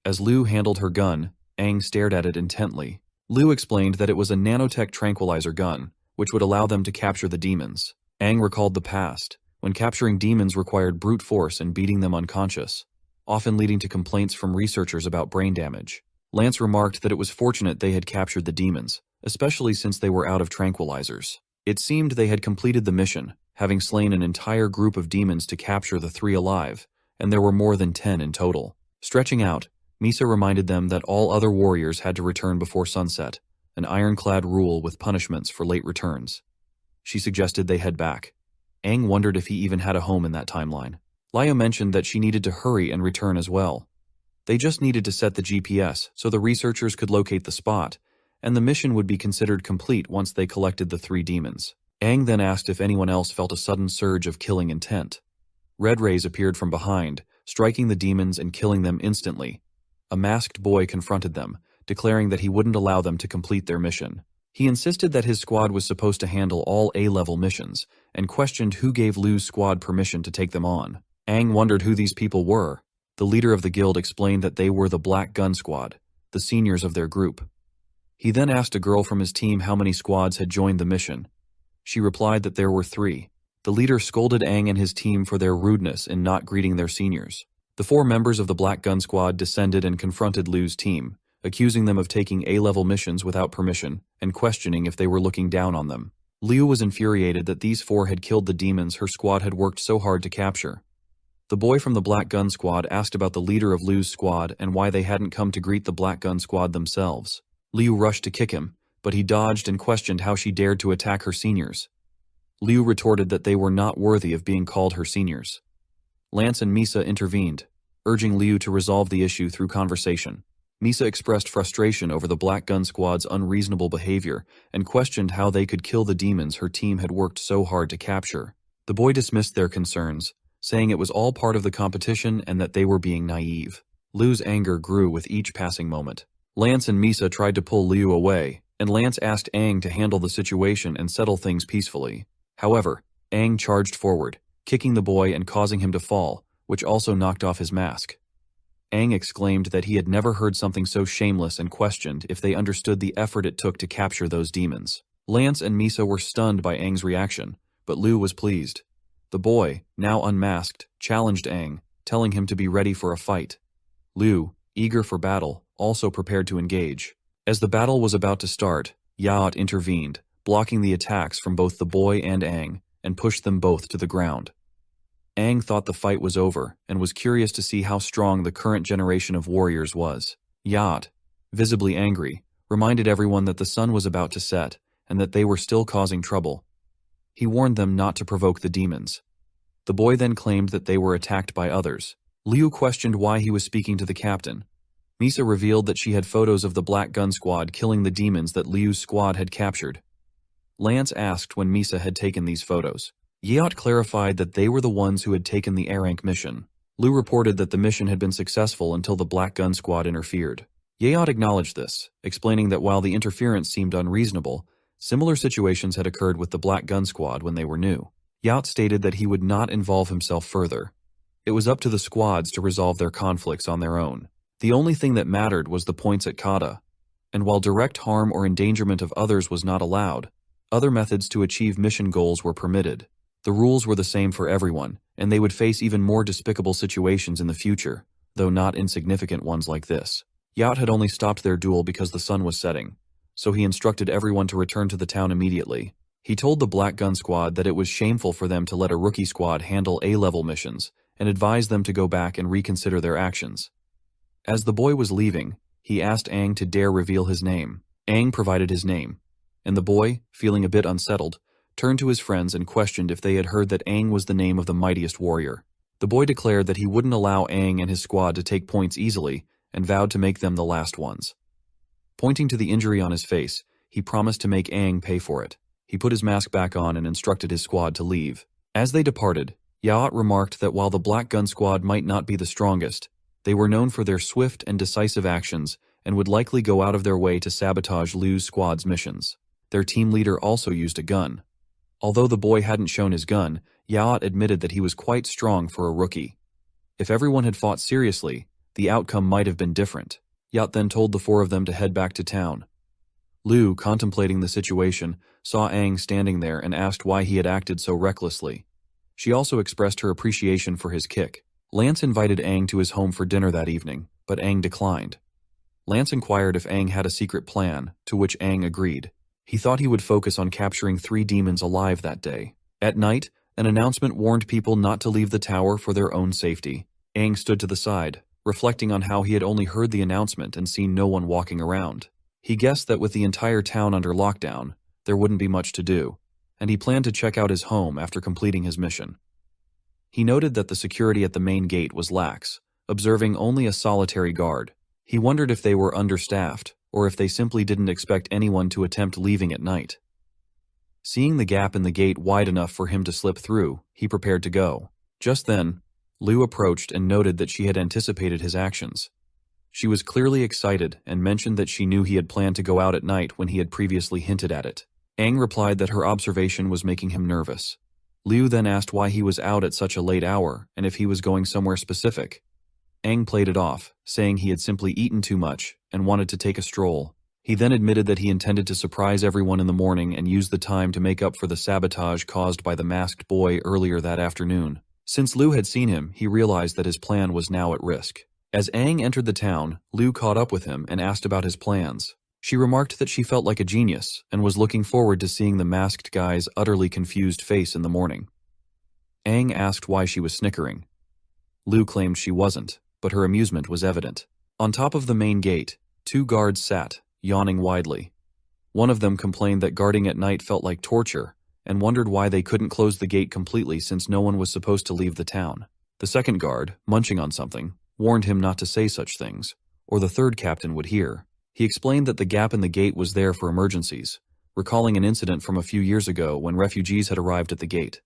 As Liu handled her gun, Aang stared at it intently. Liu explained that it was a nanotech tranquilizer gun, which would allow them to capture the demons. Aang recalled the past, when capturing demons required brute force and beating them unconscious, often leading to complaints from researchers about brain damage. Lance remarked that it was fortunate they had captured the demons, especially since they were out of tranquilizers. It seemed they had completed the mission, having slain an entire group of demons to capture the 3 alive, and there were more than 10 in total. Stretching out, Misa reminded them that all other warriors had to return before sunset, an ironclad rule with punishments for late returns. She suggested they head back. Aang wondered if he even had a home in that timeline. Liu mentioned that she needed to hurry and return as well. They just needed to set the GPS so the researchers could locate the spot, and the mission would be considered complete once they collected the 3 demons. Aang then asked if anyone else felt a sudden surge of killing intent. Red rays appeared from behind, striking the demons and killing them instantly. A masked boy confronted them, declaring that he wouldn't allow them to complete their mission. He insisted that his squad was supposed to handle all A-level missions, and questioned who gave Liu's squad permission to take them on. Aang wondered who these people were. The leader of the guild explained that they were the Black Gun Squad, the seniors of their group. He then asked a girl from his team how many squads had joined the mission. She replied that there were 3. The leader scolded Aang and his team for their rudeness in not greeting their seniors. The 4 members of the Black Gun Squad descended and confronted Liu's team, accusing them of taking A-level missions without permission and questioning if they were looking down on them. Liu was infuriated that these 4 had killed the demons her squad had worked so hard to capture. The boy from the Black Gun Squad asked about the leader of Liu's squad and why they hadn't come to greet the Black Gun Squad themselves. Liu rushed to kick him, but he dodged and questioned how she dared to attack her seniors. Liu retorted that they were not worthy of being called her seniors. Lance and Misa intervened, urging Liu to resolve the issue through conversation. Misa expressed frustration over the Black Gun Squad's unreasonable behavior and questioned how they could kill the demons her team had worked so hard to capture. The boy dismissed their concerns, saying it was all part of the competition and that they were being naive. Liu's anger grew with each passing moment. Lance and Misa tried to pull Liu away, and Lance asked Aang to handle the situation and settle things peacefully. However, Aang charged forward, kicking the boy and causing him to fall, which also knocked off his mask. Aang exclaimed that he had never heard something so shameless and questioned if they understood the effort it took to capture those demons. Lance and Misa were stunned by Aang's reaction, but Liu was pleased. The boy, now unmasked, challenged Aang, telling him to be ready for a fight. Liu, eager for battle, also prepared to engage. As the battle was about to start, Yaot intervened, blocking the attacks from both the boy and Aang, and pushed them both to the ground. Aang thought the fight was over and was curious to see how strong the current generation of warriors was. Yaot, visibly angry, reminded everyone that the sun was about to set and that they were still causing trouble. He warned them not to provoke the demons. The boy then claimed that they were attacked by others. Liu questioned why he was speaking to the captain. Misa revealed that she had photos of the Black Gun Squad killing the demons that Liu's squad had captured. Lance asked when Misa had taken these photos. Yaot clarified that they were the ones who had taken the A rank mission. Liu reported that the mission had been successful until the Black Gun Squad interfered. Yaot acknowledged this, explaining that while the interference seemed unreasonable, similar situations had occurred with the Black Gun Squad when they were new. Yaot stated that he would not involve himself further. It was up to the squads to resolve their conflicts on their own. The only thing that mattered was the points at kata, and while direct harm or endangerment of others was not allowed, other methods to achieve mission goals were permitted. The rules were the same for everyone, and they would face even more despicable situations in the future, though not insignificant ones like this. Yaot had only stopped their duel because the sun was setting, so he instructed everyone to return to the town immediately. He told the Black Gun Squad that it was shameful for them to let a rookie squad handle A-level missions, and advised them to go back and reconsider their actions. As the boy was leaving, he asked Aang to dare reveal his name. Aang provided his name, and the boy, feeling a bit unsettled, turned to his friends and questioned if they had heard that Aang was the name of the mightiest warrior. The boy declared that he wouldn't allow Aang and his squad to take points easily and vowed to make them the last ones. Pointing to the injury on his face, he promised to make Aang pay for it. He put his mask back on and instructed his squad to leave. As they departed, Yaot remarked that while the Black Gun Squad might not be the strongest, they were known for their swift and decisive actions and would likely go out of their way to sabotage Liu's squad's missions. Their team leader also used a gun. Although the boy hadn't shown his gun, Yaot admitted that he was quite strong for a rookie. If everyone had fought seriously, the outcome might have been different. Yaot then told the 4 of them to head back to town. Liu, contemplating the situation, saw Aang standing there and asked why he had acted so recklessly. She also expressed her appreciation for his kick. Lance invited Aang to his home for dinner that evening, but Aang declined. Lance inquired if Aang had a secret plan, to which Aang agreed. He thought he would focus on capturing 3 demons alive that day. At night, an announcement warned people not to leave the tower for their own safety. Aang stood to the side, reflecting on how he had only heard the announcement and seen no one walking around. He guessed that with the entire town under lockdown, there wouldn't be much to do, and he planned to check out his home after completing his mission. He noted that the security at the main gate was lax, observing only a solitary guard. He wondered if they were understaffed, or if they simply didn't expect anyone to attempt leaving at night. Seeing the gap in the gate wide enough for him to slip through, he prepared to go. Just then, Liu approached and noted that she had anticipated his actions. She was clearly excited and mentioned that she knew he had planned to go out at night when he had previously hinted at it. Aang replied that her observation was making him nervous. Liu then asked why he was out at such a late hour and if he was going somewhere specific. Aang played it off, saying he had simply eaten too much and wanted to take a stroll. He then admitted that he intended to surprise everyone in the morning and use the time to make up for the sabotage caused by the masked boy earlier that afternoon. Since Liu had seen him, he realized that his plan was now at risk. As Aang entered the town, Liu caught up with him and asked about his plans. She remarked that she felt like a genius and was looking forward to seeing the masked guy's utterly confused face in the morning. Aang asked why she was snickering. Liu claimed she wasn't, but her amusement was evident. On top of the main gate, 2 guards sat, yawning widely. One of them complained that guarding at night felt like torture, and wondered why they couldn't close the gate completely since no one was supposed to leave the town. The second guard, munching on something, warned him not to say such things, or the third captain would hear. He explained that the gap in the gate was there for emergencies, recalling an incident from a few years ago when refugees had arrived at the gate.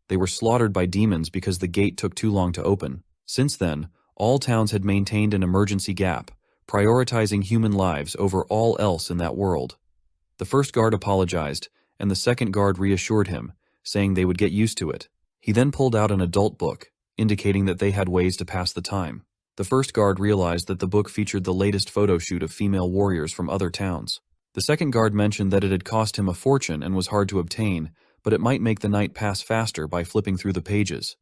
They were slaughtered by demons because the gate took too long to open. Since then, all towns had maintained an emergency gap, prioritizing human lives over all else in that world. The first guard apologized, and the second guard reassured him, saying they would get used to it. He then pulled out an adult book, indicating that they had ways to pass the time. The first guard realized that the book featured the latest photo shoot of female warriors from other towns. The second guard mentioned that it had cost him a fortune and was hard to obtain, but it might make the night pass faster by flipping through the pages.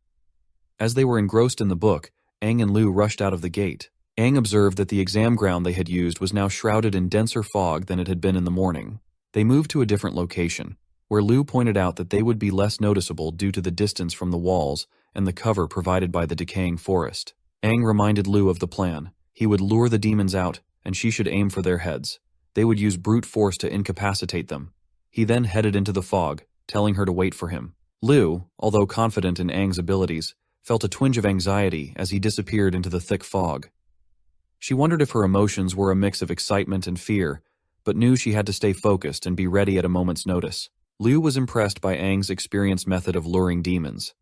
As they were engrossed in the book, Aang and Liu rushed out of the gate. Aang observed that the exam ground they had used was now shrouded in denser fog than it had been in the morning. They moved to a different location, where Liu pointed out that they would be less noticeable due to the distance from the walls and the cover provided by the decaying forest. Aang reminded Liu of the plan. He would lure the demons out, and she should aim for their heads. They would use brute force to incapacitate them. He then headed into the fog, telling her to wait for him. Liu, although confident in Aang's abilities, felt a twinge of anxiety as he disappeared into the thick fog. She wondered if her emotions were a mix of excitement and fear, but knew she had to stay focused and be ready at a moment's notice. Liu was impressed by Aang's experienced method of luring demons.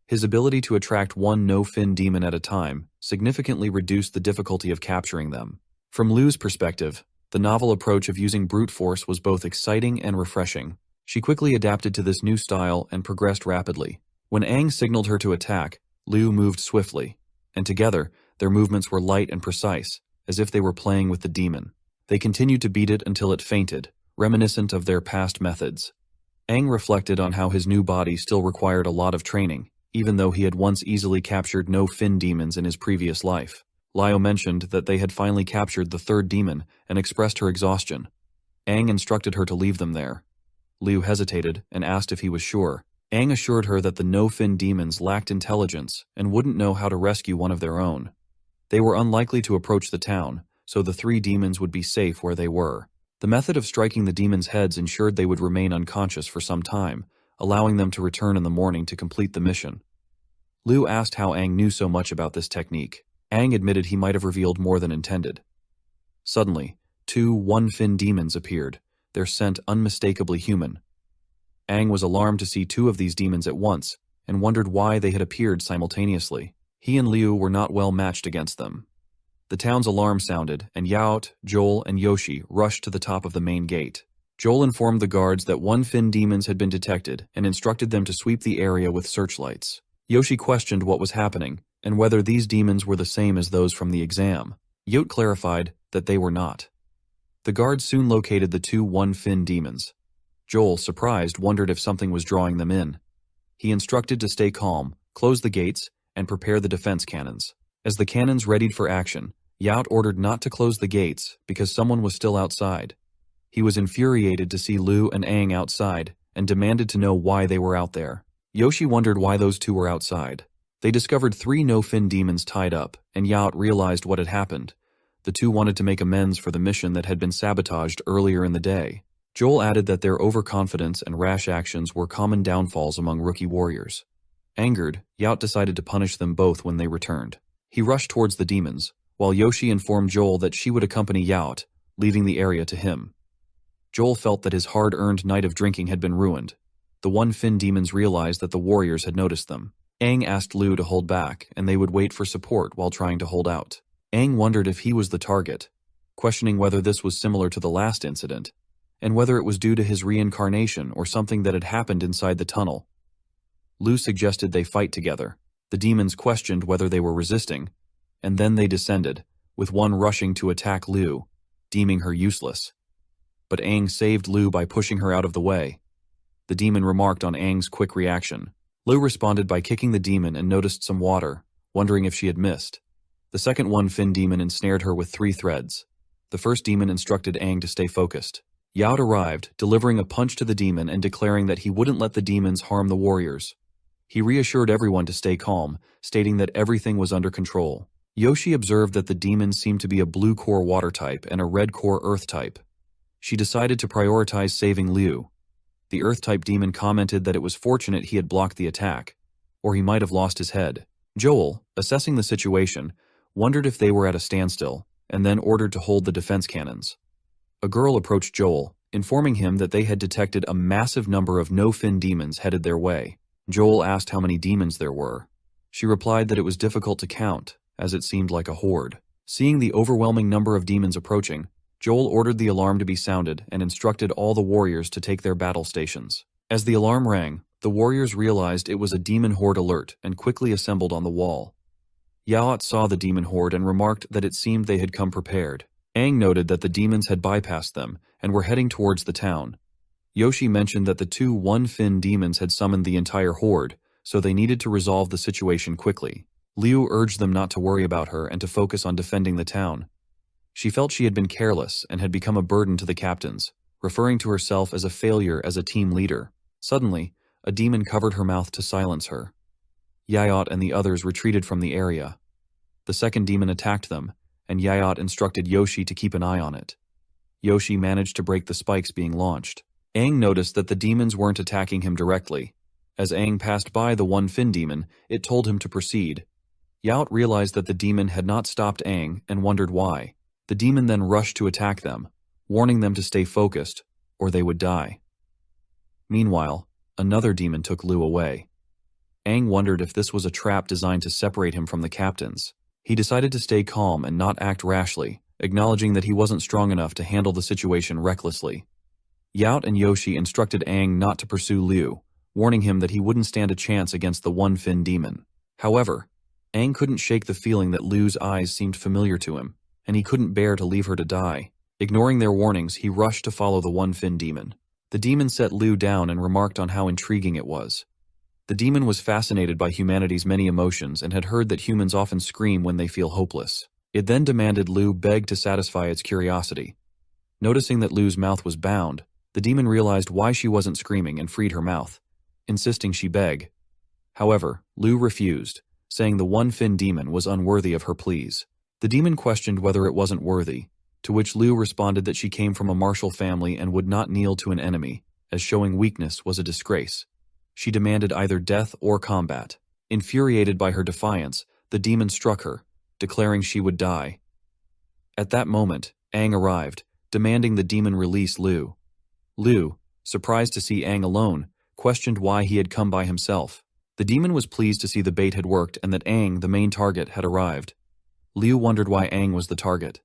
His ability to attract one no-fin demon at a time significantly reduced the difficulty of capturing them. From Liu's perspective, the novel approach of using brute force was both exciting and refreshing. She quickly adapted to this new style and progressed rapidly. When Aang signaled her to attack, Liu moved swiftly, and together, their movements were light and precise, as if they were playing with the demon. They continued to beat it until it fainted, reminiscent of their past methods. Aang reflected on how his new body still required a lot of training, even though he had once easily captured no-fin demons in his previous life. Liu mentioned that they had finally captured the third demon and expressed her exhaustion. Aang instructed her to leave them there. Liu hesitated and asked if he was sure. Aang assured her that the no-fin demons lacked intelligence and wouldn't know how to rescue one of their own. They were unlikely to approach the town, so the 3 demons would be safe where they were. The method of striking the demons' heads ensured they would remain unconscious for some time, allowing them to return in the morning to complete the mission. Liu asked how Aang knew so much about this technique. Aang admitted he might have revealed more than intended. Suddenly, 2 one-fin demons appeared, their scent unmistakably human. Aang was alarmed to see 2 of these demons at once, and wondered why they had appeared simultaneously. He and Liu were not well matched against them. The town's alarm sounded, and Yaot, Joel, and Yoshi rushed to the top of the main gate. Joel informed the guards that one-fin demons had been detected, and instructed them to sweep the area with searchlights. Yoshi questioned what was happening, and whether these demons were the same as those from the exam. Yaot clarified that they were not. The guards soon located the 2 one-fin demons. Joel, surprised, wondered if something was drawing them in. He instructed to stay calm, close the gates, and prepare the defense cannons. As the cannons readied for action, Yaot ordered not to close the gates because someone was still outside. He was infuriated to see Liu and Aang outside and demanded to know why they were out there. Yoshi wondered why those 2 were outside. They discovered 3 no-fin demons tied up, and Yaot realized what had happened, The two wanted to make amends for the mission that had been sabotaged earlier in the day. Joel added that their overconfidence and rash actions were common downfalls among rookie warriors. Angered, Yacht decided to punish them both when they returned. He rushed towards the demons, while Yoshi informed Joel that she would accompany Yacht, leaving the area to him. Joel felt that his hard-earned night of drinking had been ruined. The one-fin demons realized that the warriors had noticed them. Aang asked Lu to hold back, and they would wait for support while trying to hold out. Aang wondered if he was the target, questioning whether this was similar to the last incident, and whether it was due to his reincarnation or something that had happened inside the tunnel. Lu suggested they fight together. The demons questioned whether they were resisting, and then they descended, with one rushing to attack Lu, deeming her useless. But Aang saved Lu by pushing her out of the way. The demon remarked on Aang's quick reaction. Lu responded by kicking the demon and noticed some water, wondering if she had missed. The second one-fin demon ensnared her with 3 threads. The first demon instructed Aang to stay focused. Yacht arrived, delivering a punch to the demon and declaring that he wouldn't let the demons harm the warriors. He reassured everyone to stay calm, stating that everything was under control. Yoshi observed that the demons seemed to be a blue core water type and a red core earth type. She decided to prioritize saving Liu. The earth-type demon commented that it was fortunate he had blocked the attack, or he might have lost his head. Joel, assessing the situation, wondered if they were at a standstill, and then ordered to hold the defense cannons. A girl approached Joel, informing him that they had detected a massive number of no-fin demons headed their way. Joel asked how many demons there were. She replied that it was difficult to count, as it seemed like a horde. Seeing the overwhelming number of demons approaching, Joel ordered the alarm to be sounded and instructed all the warriors to take their battle stations. As the alarm rang, the warriors realized it was a demon horde alert and quickly assembled on the wall. Yaot saw the demon horde and remarked that it seemed they had come prepared. Aang noted that the demons had bypassed them and were heading towards the town. Yoshi mentioned that the 2 one-fin demons had summoned the entire horde, so they needed to resolve the situation quickly. Liu urged them not to worry about her and to focus on defending the town. She felt she had been careless and had become a burden to the captains, referring to herself as a failure as a team leader. Suddenly, a demon covered her mouth to silence her. Yayot and the others retreated from the area. The second demon attacked them, and Yayot instructed Yoshi to keep an eye on it. Yoshi managed to break the spikes being launched. Aang noticed that the demons weren't attacking him directly. As Aang passed by the one-fin demon, it told him to proceed. Yaot realized that the demon had not stopped Aang and wondered why. The demon then rushed to attack them, warning them to stay focused, or they would die. Meanwhile, another demon took Liu away. Aang wondered if this was a trap designed to separate him from the captains. He decided to stay calm and not act rashly, acknowledging that he wasn't strong enough to handle the situation recklessly. Yaot and Yoshi instructed Aang not to pursue Liu, warning him that he wouldn't stand a chance against the one-fin demon. However, Aang couldn't shake the feeling that Liu's eyes seemed familiar to him, and he couldn't bear to leave her to die. Ignoring their warnings, he rushed to follow the one-fin demon. The demon set Liu down and remarked on how intriguing it was. The demon was fascinated by humanity's many emotions and had heard that humans often scream when they feel hopeless. It then demanded Liu beg to satisfy its curiosity. Noticing that Liu's mouth was bound, the demon realized why she wasn't screaming and freed her mouth, insisting she beg. However, Liu refused, saying the one-fin demon was unworthy of her pleas. The demon questioned whether it wasn't worthy, to which Liu responded that she came from a martial family and would not kneel to an enemy, as showing weakness was a disgrace. She demanded either death or combat. Infuriated by her defiance, the demon struck her, declaring she would die. At that moment, Aang arrived, demanding the demon release Liu. Liu, surprised to see Aang alone, questioned why he had come by himself. The demon was pleased to see the bait had worked and that Aang, the main target, had arrived. Liu wondered why Aang was the target.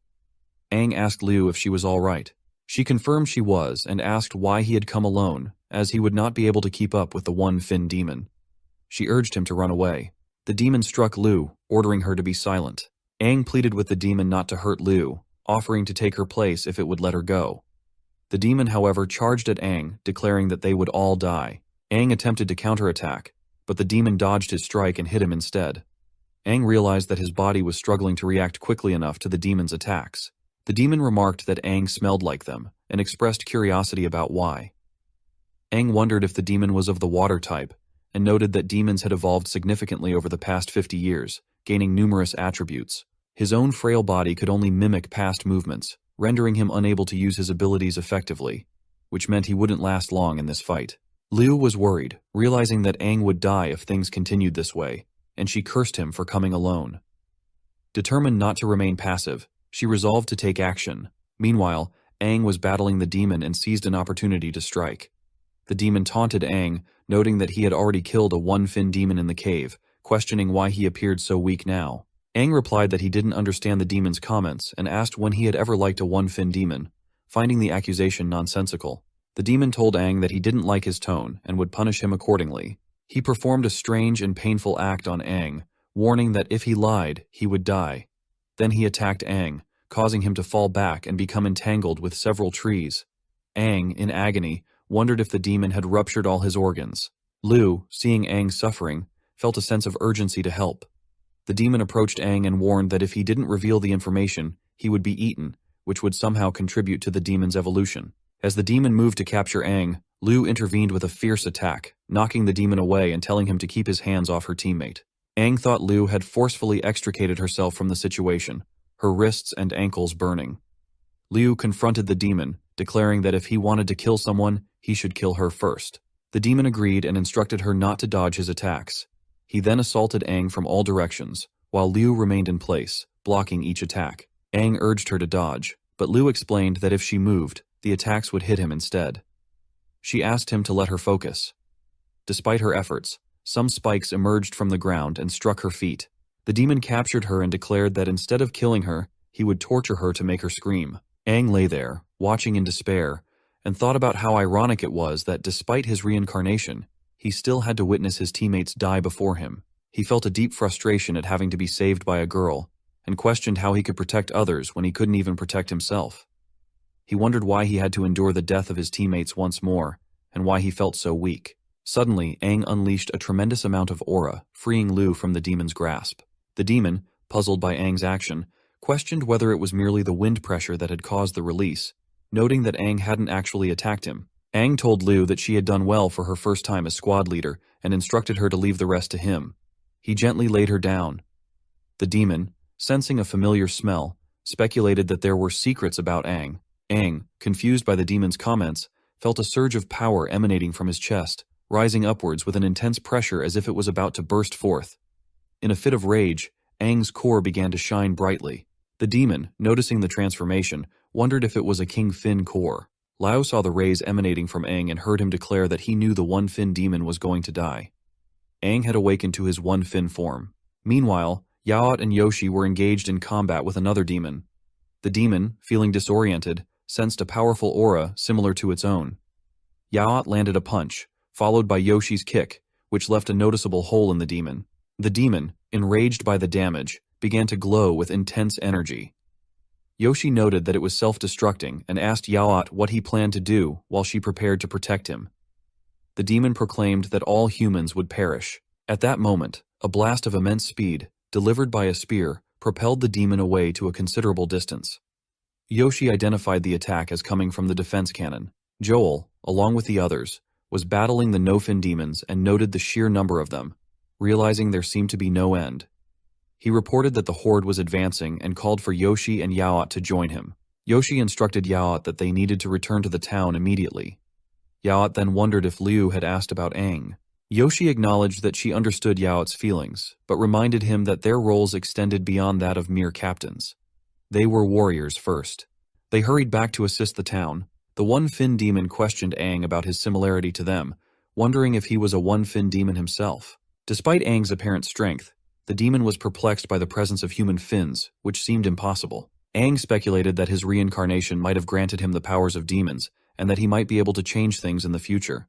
Aang asked Liu if she was all right. She confirmed she was and asked why he had come alone, as he would not be able to keep up with the one-fin demon. She urged him to run away. The demon struck Liu, ordering her to be silent. Aang pleaded with the demon not to hurt Liu, offering to take her place if it would let her go. The demon, however, charged at Aang, declaring that they would all die. Aang attempted to counterattack, but the demon dodged his strike and hit him instead. Aang realized that his body was struggling to react quickly enough to the demon's attacks. The demon remarked that Aang smelled like them, and expressed curiosity about why. Aang wondered if the demon was of the water type, and noted that demons had evolved significantly over the past 50 years, gaining numerous attributes. His own frail body could only mimic past movements, rendering him unable to use his abilities effectively, which meant he wouldn't last long in this fight. Liu was worried, realizing that Aang would die if things continued this way, and she cursed him for coming alone. Determined not to remain passive, she resolved to take action. Meanwhile, Aang was battling the demon and seized an opportunity to strike. The demon taunted Aang, noting that he had already killed a one-fin demon in the cave, questioning why he appeared so weak now. Aang replied that he didn't understand the demon's comments and asked when he had ever liked a one-fin demon, finding the accusation nonsensical. The demon told Aang that he didn't like his tone and would punish him accordingly. He performed a strange and painful act on Aang, warning that if he lied, he would die. Then he attacked Aang, causing him to fall back and become entangled with several trees. Aang, in agony, wondered if the demon had ruptured all his organs. Liu, seeing Aang suffering, felt a sense of urgency to help. The demon approached Aang and warned that if he didn't reveal the information, he would be eaten, which would somehow contribute to the demon's evolution. As the demon moved to capture Aang, Liu intervened with a fierce attack, knocking the demon away and telling him to keep his hands off her teammate. Aang thought Liu had forcefully extricated herself from the situation, her wrists and ankles burning. Liu confronted the demon, declaring that if he wanted to kill someone, he should kill her first. The demon agreed and instructed her not to dodge his attacks. He then assaulted Aang from all directions, while Liu remained in place, blocking each attack. Aang urged her to dodge, but Liu explained that if she moved, the attacks would hit him instead. She asked him to let her focus. Despite her efforts, some spikes emerged from the ground and struck her feet. The demon captured her and declared that instead of killing her, he would torture her to make her scream. Aang lay there, watching in despair, and thought about how ironic it was that despite his reincarnation, he still had to witness his teammates die before him. He felt a deep frustration at having to be saved by a girl, and questioned how he could protect others when he couldn't even protect himself. He wondered why he had to endure the death of his teammates once more, and why he felt so weak. Suddenly, Aang unleashed a tremendous amount of aura, freeing Liu from the demon's grasp. The demon, puzzled by Aang's action, questioned whether it was merely the wind pressure that had caused the release, noting that Aang hadn't actually attacked him. Aang told Liu that she had done well for her first time as squad leader and instructed her to leave the rest to him. He gently laid her down. The demon, sensing a familiar smell, speculated that there were secrets about Aang. Aang, confused by the demon's comments, felt a surge of power emanating from his chest, rising upwards with an intense pressure as if it was about to burst forth. In a fit of rage, Aang's core began to shine brightly. The demon, noticing the transformation, wondered if it was a King Fin core. Lao saw the rays emanating from Aang and heard him declare that he knew the one-fin demon was going to die. Aang had awakened to his one-fin form. Meanwhile, Yaot and Yoshi were engaged in combat with another demon. The demon, feeling disoriented, sensed a powerful aura similar to its own. Yaot landed a punch, followed by Yoshi's kick, which left a noticeable hole in the demon. The demon, enraged by the damage, began to glow with intense energy. Yoshi noted that it was self-destructing and asked Yaot what he planned to do while she prepared to protect him. The demon proclaimed that all humans would perish. At that moment, a blast of immense speed, delivered by a spear, propelled the demon away to a considerable distance. Yoshi identified the attack as coming from the defense cannon. Joel, along with the others, was battling the no-fin demons and noted the sheer number of them, realizing there seemed to be no end. He reported that the horde was advancing and called for Yoshi and Yaot to join him. Yoshi instructed Yaot that they needed to return to the town immediately. Yaot then wondered if Liu had asked about Aang. Yoshi acknowledged that she understood Yaot's feelings, but reminded him that their roles extended beyond that of mere captains. They were warriors first. They hurried back to assist the town. The one-fin demon questioned Aang about his similarity to them, wondering if he was a one-fin demon himself. Despite Aang's apparent strength, the demon was perplexed by the presence of human fins, which seemed impossible. Aang speculated that his reincarnation might have granted him the powers of demons, and that he might be able to change things in the future.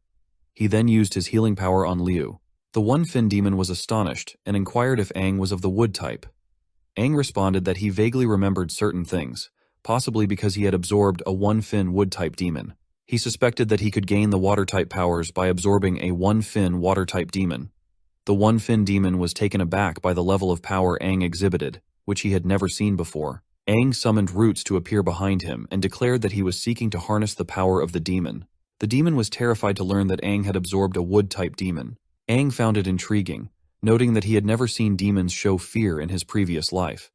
He then used his healing power on Liu. The one-fin demon was astonished and inquired if Aang was of the wood type. Aang responded that he vaguely remembered certain things, possibly because he had absorbed a one-fin wood-type demon. He suspected that he could gain the water-type powers by absorbing a one-fin water-type demon. The one-fin demon was taken aback by the level of power Aang exhibited, which he had never seen before. Aang summoned roots to appear behind him and declared that he was seeking to harness the power of the demon. The demon was terrified to learn that Aang had absorbed a wood-type demon. Aang found it intriguing, noting that he had never seen demons show fear in his previous life.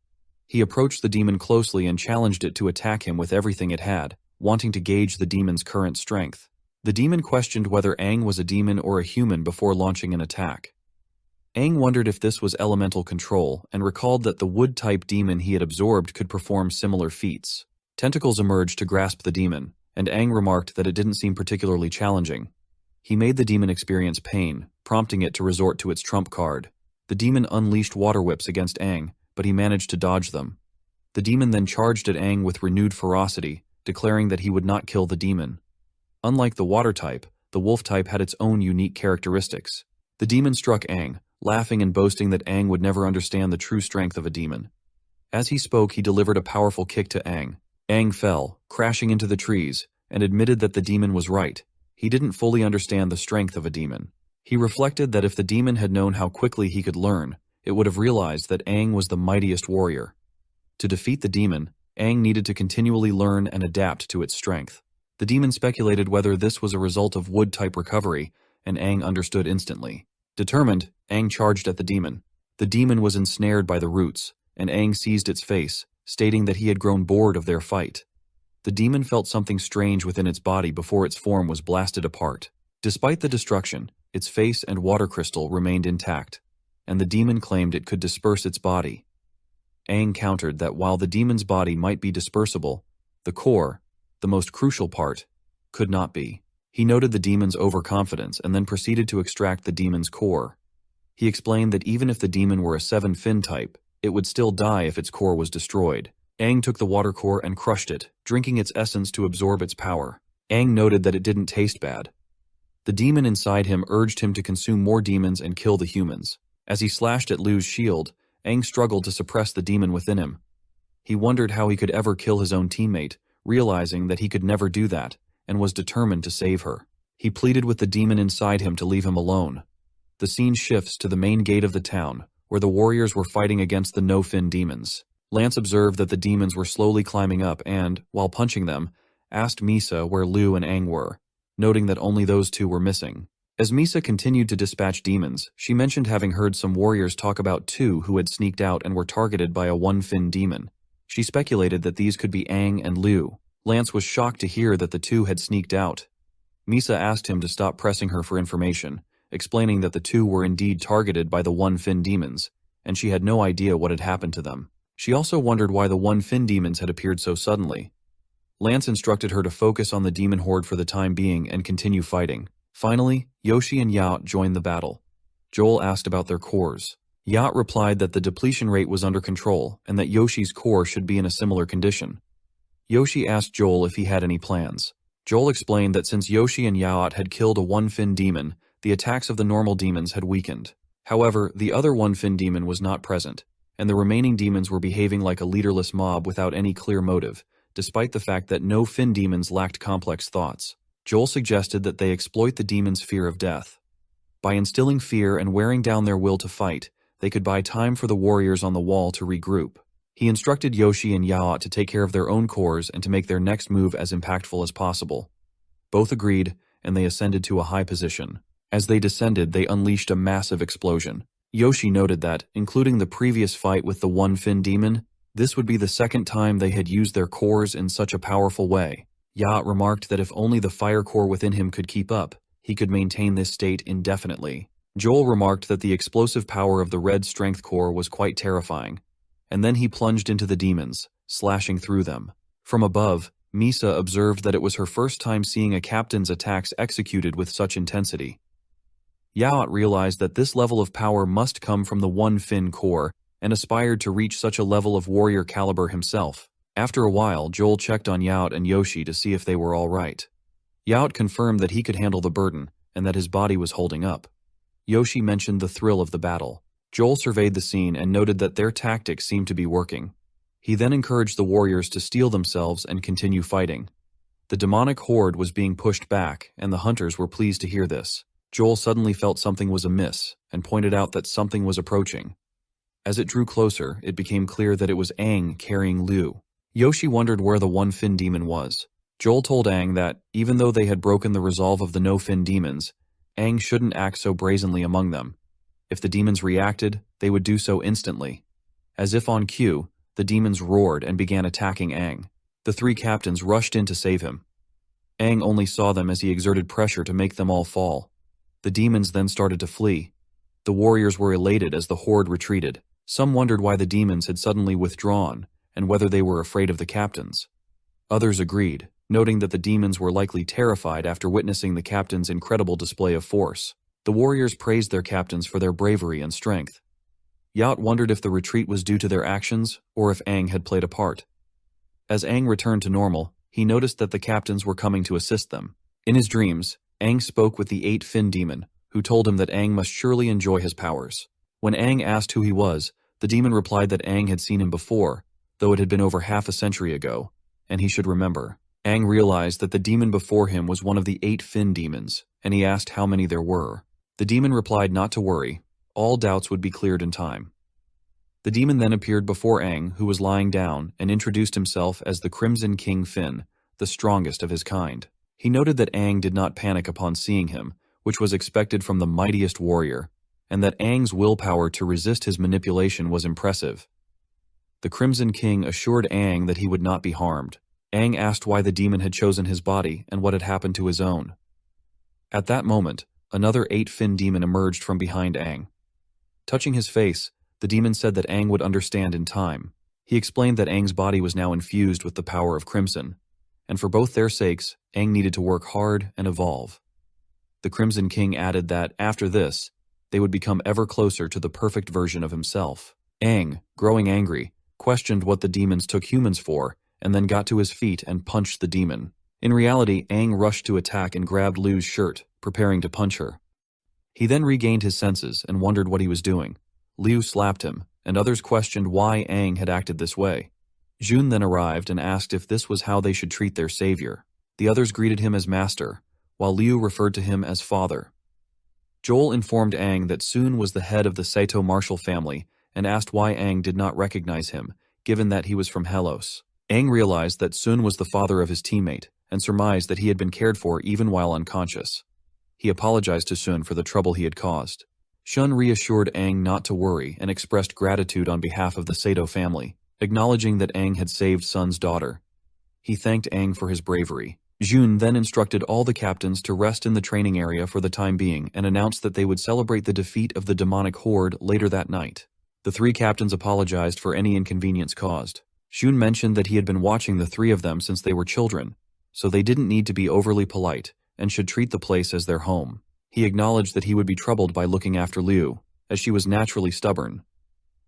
He approached the demon closely and challenged it to attack him with everything it had, wanting to gauge the demon's current strength. The demon questioned whether Aang was a demon or a human before launching an attack. Aang wondered if this was elemental control and recalled that the wood-type demon he had absorbed could perform similar feats. Tentacles emerged to grasp the demon, and Aang remarked that it didn't seem particularly challenging. He made the demon experience pain, prompting it to resort to its trump card. The demon unleashed water whips against Aang, but he managed to dodge them. The demon then charged at Aang with renewed ferocity, declaring that he would not kill the demon. Unlike the water type, the wolf type had its own unique characteristics. The demon struck Aang, laughing and boasting that Aang would never understand the true strength of a demon. As he spoke, he delivered a powerful kick to Aang. Aang fell, crashing into the trees, and admitted that the demon was right. He didn't fully understand the strength of a demon. He reflected that if the demon had known how quickly he could learn, it would have realized that Aang was the mightiest warrior. To defeat the demon, Aang needed to continually learn and adapt to its strength. The demon speculated whether this was a result of wood-type recovery, and Aang understood instantly. Determined, Aang charged at the demon. The demon was ensnared by the roots, and Aang seized its face, stating that he had grown bored of their fight. The demon felt something strange within its body before its form was blasted apart. Despite the destruction, its face and water crystal remained intact, and the demon claimed it could disperse its body. Aang countered that while the demon's body might be dispersible, the core, the most crucial part, could not be. He noted the demon's overconfidence and then proceeded to extract the demon's core. He explained that even if the demon were a 7-fin type, it would still die if its core was destroyed. Aang took the water core and crushed it, drinking its essence to absorb its power. Aang noted that it didn't taste bad. The demon inside him urged him to consume more demons and kill the humans. As he slashed at Lu's shield, Aang struggled to suppress the demon within him. He wondered how he could ever kill his own teammate, realizing that he could never do that, and was determined to save her. He pleaded with the demon inside him to leave him alone. The scene shifts to the main gate of the town, where the warriors were fighting against the no-fin demons. Lance observed that the demons were slowly climbing up and, while punching them, asked Misa where Lu and Aang were, noting that only those two were missing. As Misa continued to dispatch demons, she mentioned having heard some warriors talk about two who had sneaked out and were targeted by a one-fin demon. She speculated that these could be Aang and Lu. Lance was shocked to hear that the two had sneaked out. Misa asked him to stop pressing her for information, explaining that the two were indeed targeted by the one-fin demons, and she had no idea what had happened to them. She also wondered why the one-fin demons had appeared so suddenly. Lance instructed her to focus on the demon horde for the time being and continue fighting. Finally, Yoshi and Yacht joined the battle. Joel asked about their cores. Yacht replied that the depletion rate was under control and that Yoshi's core should be in a similar condition. Yoshi asked Joel if he had any plans. Joel explained that since Yoshi and Yacht had killed a one-fin demon, the attacks of the normal demons had weakened. However, the other one-fin demon was not present, and the remaining demons were behaving like a leaderless mob without any clear motive, despite the fact that no fin demons lacked complex thoughts. Joel suggested that they exploit the demons' fear of death. By instilling fear and wearing down their will to fight, they could buy time for the warriors on the wall to regroup. He instructed Yoshi and Yaot to take care of their own cores and to make their next move as impactful as possible. Both agreed, and they ascended to a high position. As they descended, they unleashed a massive explosion. Yoshi noted that, including the previous fight with the one-fin demon, this would be the second time they had used their cores in such a powerful way. Yacht remarked that if only the fire core within him could keep up, he could maintain this state indefinitely. Joel remarked that the explosive power of the red strength core was quite terrifying, and then he plunged into the demons, slashing through them. From above, Misa observed that it was her first time seeing a captain's attacks executed with such intensity. Yaot realized that this level of power must come from the one-fin core and aspired to reach such a level of warrior caliber himself. After a while, Joel checked on Yaot and Yoshi to see if they were all right. Yaot confirmed that he could handle the burden and that his body was holding up. Yoshi mentioned the thrill of the battle. Joel surveyed the scene and noted that their tactics seemed to be working. He then encouraged the warriors to steel themselves and continue fighting. The demonic horde was being pushed back, and the hunters were pleased to hear this. Joel suddenly felt something was amiss and pointed out that something was approaching. As it drew closer, it became clear that it was Aang carrying Lu. Yoshi wondered where the one-fin demon was. Joel told Aang that, even though they had broken the resolve of the no-fin demons, Aang shouldn't act so brazenly among them. If the demons reacted, they would do so instantly. As if on cue, the demons roared and began attacking Aang. The three captains rushed in to save him. Aang only saw them as he exerted pressure to make them all fall. The demons then started to flee. The warriors were elated as the horde retreated. Some wondered why the demons had suddenly withdrawn, and whether they were afraid of the captains. Others agreed, noting that the demons were likely terrified after witnessing the captains' incredible display of force. The warriors praised their captains for their bravery and strength. Yacht wondered if the retreat was due to their actions, or if Aang had played a part. As Aang returned to normal, he noticed that the captains were coming to assist them. In his dreams, Aang spoke with the 8-fin demon, who told him that Aang must surely enjoy his powers. When Aang asked who he was, the demon replied that Aang had seen him before, though it had been over half a century ago, and he should remember. Aang realized that the demon before him was one of the 8-fin demons, and he asked how many there were. The demon replied not to worry, all doubts would be cleared in time. The demon then appeared before Aang, who was lying down, and introduced himself as the Crimson King Fin, the strongest of his kind. He noted that Aang did not panic upon seeing him, which was expected from the mightiest warrior, and that Aang's willpower to resist his manipulation was impressive. The Crimson King assured Aang that he would not be harmed. Aang asked why the demon had chosen his body and what had happened to his own. At that moment, another 8-fin demon emerged from behind Aang. Touching his face, the demon said that Aang would understand in time. He explained that Aang's body was now infused with the power of Crimson, and for both their sakes, Aang needed to work hard and evolve. The Crimson King added that, after this, they would become ever closer to the perfect version of himself. Aang, growing angry, questioned what the demons took humans for, and then got to his feet and punched the demon. In reality, Aang rushed to attack and grabbed Liu's shirt, preparing to punch her. He then regained his senses and wondered what he was doing. Liu slapped him, and others questioned why Aang had acted this way. Jun then arrived and asked if this was how they should treat their savior. The others greeted him as master, while Liu referred to him as father. Joel informed Aang that Sun was the head of the Saito martial family and asked why Aang did not recognize him, given that he was from Hellos. Aang realized that Sun was the father of his teammate and surmised that he had been cared for even while unconscious. He apologized to Sun for the trouble he had caused. Shun reassured Aang not to worry and expressed gratitude on behalf of the Saito family, acknowledging that Aang had saved Sun's daughter. He thanked Aang for his bravery. Jun then instructed all the captains to rest in the training area for the time being and announced that they would celebrate the defeat of the demonic horde later that night. The three captains apologized for any inconvenience caused. Jun mentioned that he had been watching the three of them since they were children, so they didn't need to be overly polite and should treat the place as their home. He acknowledged that he would be troubled by looking after Liu, as she was naturally stubborn.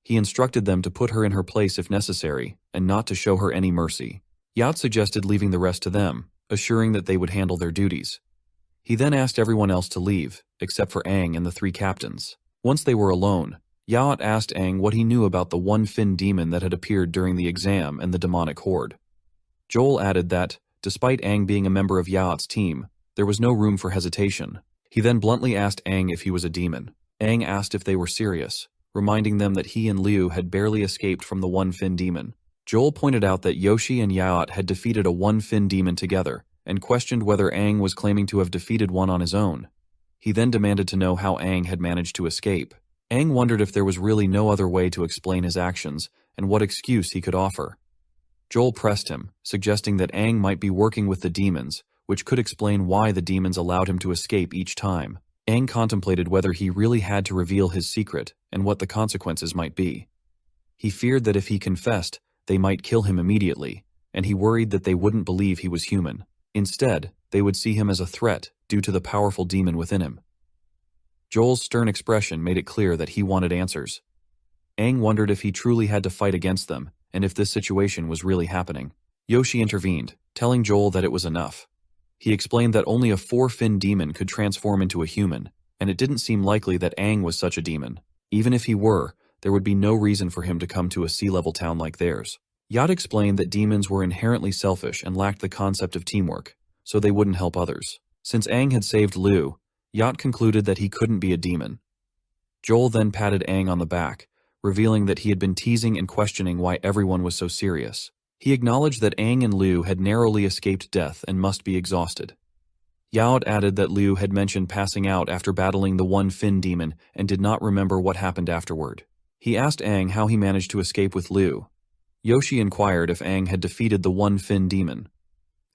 He instructed them to put her in her place if necessary, and not to show her any mercy. Yacht suggested leaving the rest to them, assuring that they would handle their duties. He then asked everyone else to leave, except for Aang and the three captains. Once they were alone, Yacht asked Aang what he knew about the 1-fin demon that had appeared during the exam and the demonic horde. Joel added that, despite Aang being a member of Yacht's team, there was no room for hesitation. He then bluntly asked Aang if he was a demon. Aang asked if they were serious, reminding them that he and Liu had barely escaped from the 1-fin demon. Joel pointed out that Yoshi and Yacht had defeated a 1-fin demon together, and questioned whether Aang was claiming to have defeated one on his own. He then demanded to know how Aang had managed to escape. Aang wondered if there was really no other way to explain his actions, and what excuse he could offer. Joel pressed him, suggesting that Aang might be working with the demons, which could explain why the demons allowed him to escape each time. Aang contemplated whether he really had to reveal his secret, and what the consequences might be. He feared that if he confessed, they might kill him immediately, and he worried that they wouldn't believe he was human. Instead, they would see him as a threat due to the powerful demon within him. Joel's stern expression made it clear that he wanted answers. Aang wondered if he truly had to fight against them, and if this situation was really happening. Yoshi intervened, telling Joel that it was enough. He explained that only a 4-fin demon could transform into a human, and it didn't seem likely that Aang was such a demon. Even if he were, there would be no reason for him to come to a sea-level town like theirs. Yacht explained that demons were inherently selfish and lacked the concept of teamwork, so they wouldn't help others. Since Aang had saved Liu, Yacht concluded that he couldn't be a demon. Joel then patted Aang on the back, revealing that he had been teasing and questioning why everyone was so serious. He acknowledged that Aang and Liu had narrowly escaped death and must be exhausted. Yaot added that Liu had mentioned passing out after battling the 1-fin demon and did not remember what happened afterward. He asked Aang how he managed to escape with Liu. Yoshi inquired if Aang had defeated the one-fin demon.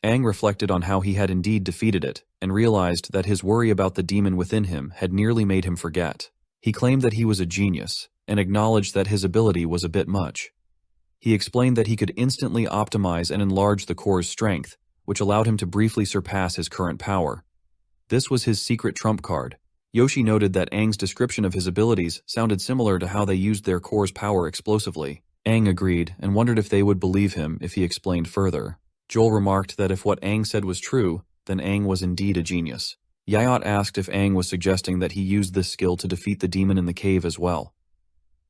Aang reflected on how he had indeed defeated it, and realized that his worry about the demon within him had nearly made him forget. He claimed that he was a genius, and acknowledged that his ability was a bit much. He explained that he could instantly optimize and enlarge the core's strength, which allowed him to briefly surpass his current power. This was his secret trump card. Yoshi noted that Aang's description of his abilities sounded similar to how they used their core's power explosively. Aang agreed, and wondered if they would believe him if he explained further. Joel remarked that if what Aang said was true, then Aang was indeed a genius. Yahello asked if Aang was suggesting that he used this skill to defeat the demon in the cave as well.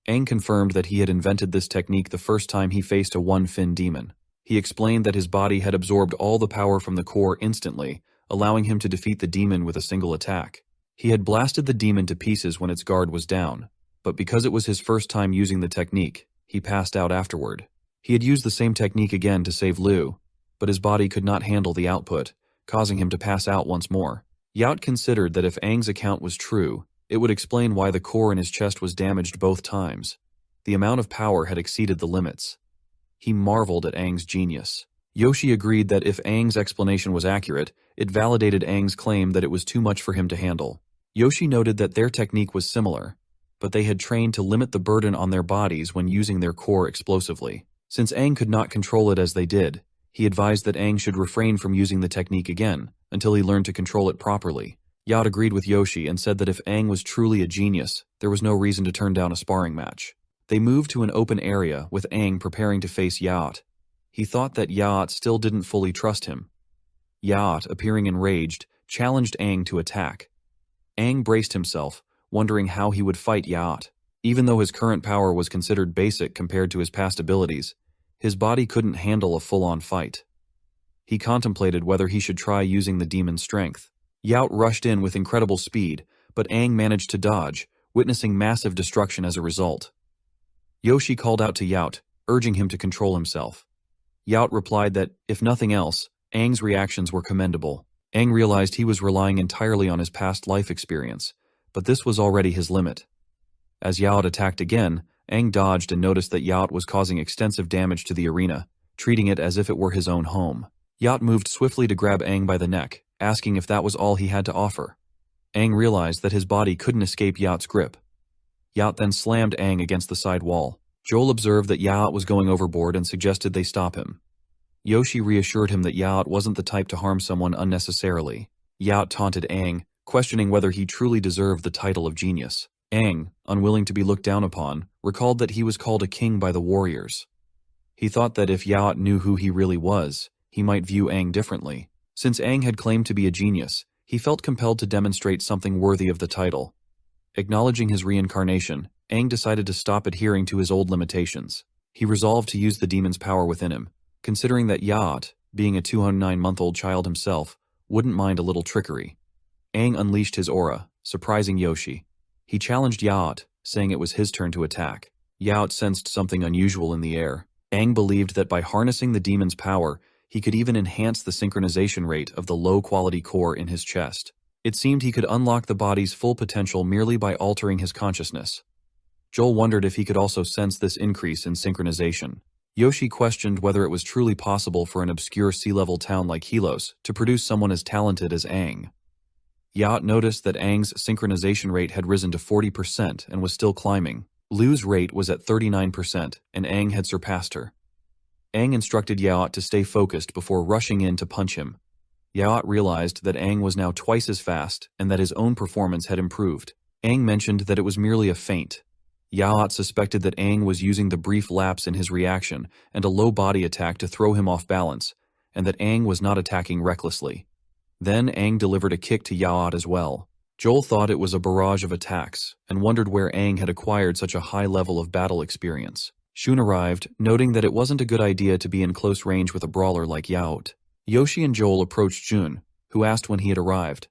Aang confirmed that he had invented this technique the first time he faced a one-fin demon. He explained that his body had absorbed all the power from the core instantly, allowing him to defeat the demon with a single attack. He had blasted the demon to pieces when its guard was down, but because it was his first time using the technique, he passed out afterward. He had used the same technique again to save Liu, but his body could not handle the output, causing him to pass out once more. Yacht considered that if Aang's account was true, it would explain why the core in his chest was damaged both times. The amount of power had exceeded the limits. He marveled at Aang's genius. Yoshi agreed that if Aang's explanation was accurate, it validated Aang's claim that it was too much for him to handle. Yoshi noted that their technique was similar, but they had trained to limit the burden on their bodies when using their core explosively. Since Aang could not control it as they did, he advised that Aang should refrain from using the technique again, until he learned to control it properly. Yacht agreed with Yoshi and said that if Aang was truly a genius, there was no reason to turn down a sparring match. They moved to an open area with Aang preparing to face Yacht. He thought that Yacht still didn't fully trust him. Yacht, appearing enraged, challenged Aang to attack. Aang braced himself, wondering how he would fight Yacht. Even though his current power was considered basic compared to his past abilities, his body couldn't handle a full-on fight. He contemplated whether he should try using the demon's strength. Yacht rushed in with incredible speed, but Aang managed to dodge, witnessing massive destruction as a result. Yoshi called out to Yacht, urging him to control himself. Yacht replied that, if nothing else, Aang's reactions were commendable. Aang realized he was relying entirely on his past life experience, but this was already his limit. As Yacht attacked again, Aang dodged and noticed that Yacht was causing extensive damage to the arena, treating it as if it were his own home. Yacht moved swiftly to grab Aang by the neck, asking if that was all he had to offer. Aang realized that his body couldn't escape Yacht's grip. Yacht then slammed Aang against the side wall. Joel observed that Yacht was going overboard and suggested they stop him. Yoshi reassured him that Yacht wasn't the type to harm someone unnecessarily. Yacht taunted Aang, questioning whether he truly deserved the title of genius. Aang, unwilling to be looked down upon, recalled that he was called a king by the warriors. He thought that if Yacht knew who he really was, he might view Aang differently. Since Aang had claimed to be a genius, he felt compelled to demonstrate something worthy of the title. Acknowledging his reincarnation, Aang decided to stop adhering to his old limitations. He resolved to use the demon's power within him, considering that Yacht, being a 209-month-old child himself, wouldn't mind a little trickery. Aang unleashed his aura, surprising Yoshi. He challenged Yacht, saying it was his turn to attack. Yacht sensed something unusual in the air. Aang believed that by harnessing the demon's power, he could even enhance the synchronization rate of the low-quality core in his chest. It seemed he could unlock the body's full potential merely by altering his consciousness. Joel wondered if he could also sense this increase in synchronization. Yoshi questioned whether it was truly possible for an obscure sea-level town like Helos to produce someone as talented as Aang. Yacht noticed that Aang's synchronization rate had risen to 40% and was still climbing. Liu's rate was at 39%, and Aang had surpassed her. Aang instructed Yacht to stay focused before rushing in to punch him. Yacht realized that Aang was now twice as fast and that his own performance had improved. Aang mentioned that it was merely a feint. Yacht suspected that Aang was using the brief lapse in his reaction and a low body attack to throw him off balance, and that Aang was not attacking recklessly. Then Aang delivered a kick to Yacht as well. Joel thought it was a barrage of attacks and wondered where Aang had acquired such a high level of battle experience. Shun arrived, noting that it wasn't a good idea to be in close range with a brawler like Yacht. Yoshi and Joel approached Shun, who asked when he had arrived.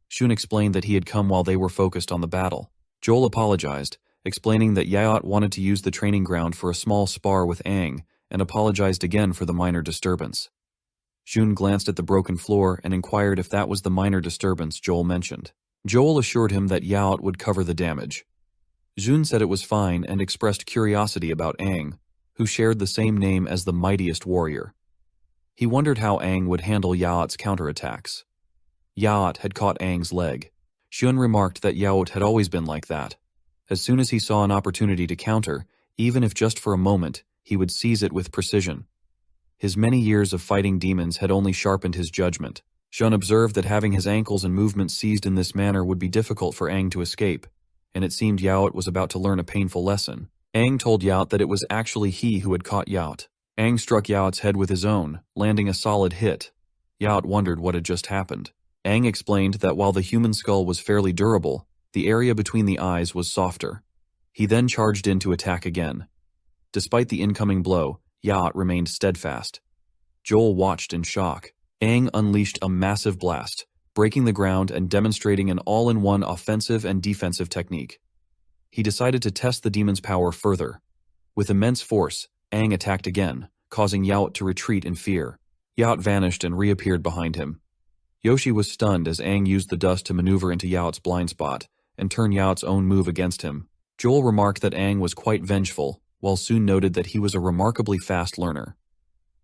Shun explained that he had come while they were focused on the battle. Joel apologized, explaining that Yacht wanted to use the training ground for a small spar with Aang, and apologized again for the minor disturbance. Shun glanced at the broken floor and inquired if that was the minor disturbance Joel mentioned. Joel assured him that Yacht would cover the damage. Jun said it was fine and expressed curiosity about Aang, who shared the same name as the mightiest warrior. He wondered how Aang would handle Yaot's counterattacks. Yaot had caught Aang's leg. Shun remarked that Yaot had always been like that. As soon as he saw an opportunity to counter, even if just for a moment, he would seize it with precision. His many years of fighting demons had only sharpened his judgment. Shun observed that having his ankles and movements seized in this manner would be difficult for Aang to escape, and it seemed Yaot was about to learn a painful lesson. Aang told Yaot that it was actually he who had caught Yaot. Aang struck Yaot's head with his own, landing a solid hit. Yaot wondered what had just happened. Aang explained that while the human skull was fairly durable, the area between the eyes was softer. He then charged in to attack again. Despite the incoming blow, Yaot remained steadfast. Joel watched in shock. Aang unleashed a massive blast, breaking the ground and demonstrating an all-in-one offensive and defensive technique. He decided to test the demon's power further. With immense force, Aang attacked again, causing Yaot to retreat in fear. Yaot vanished and reappeared behind him. Yoshi was stunned as Aang used the dust to maneuver into Yaot's blind spot and turn Yaot's own move against him. Joel remarked that Aang was quite vengeful, while Soon noted that he was a remarkably fast learner.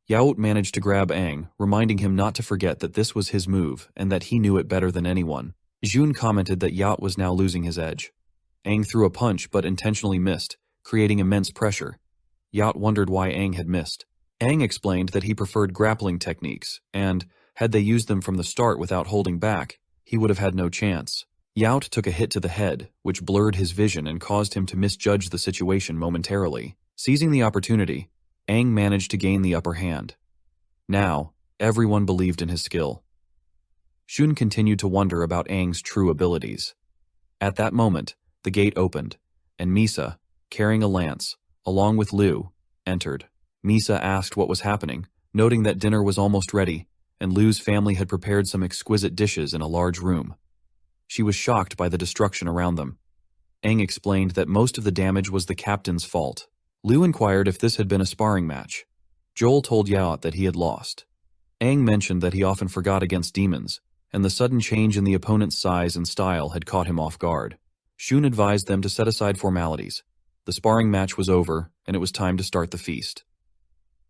Yaot managed to grab Aang, reminding him not to forget that this was his move and that he knew it better than anyone. Jun commented that Yaot was now losing his edge. Aang threw a punch but intentionally missed, creating immense pressure. Yaot wondered why Aang had missed. Aang explained that he preferred grappling techniques, and, had they used them from the start without holding back, he would have had no chance. Yaot took a hit to the head, which blurred his vision and caused him to misjudge the situation momentarily. Seizing the opportunity, Aang managed to gain the upper hand. Now, everyone believed in his skill. Shun continued to wonder about Aang's true abilities. At that moment, the gate opened, and Misa, carrying a lance, along with Liu, entered. Misa asked what was happening, noting that dinner was almost ready, and Liu's family had prepared some exquisite dishes in a large room. She was shocked by the destruction around them. Aang explained that most of the damage was the captain's fault. Liu inquired if this had been a sparring match. Joel told Yaot that he had lost. Aang mentioned that he often forgot against demons, and the sudden change in the opponent's size and style had caught him off guard. Shun advised them to set aside formalities. The sparring match was over, and it was time to start the feast.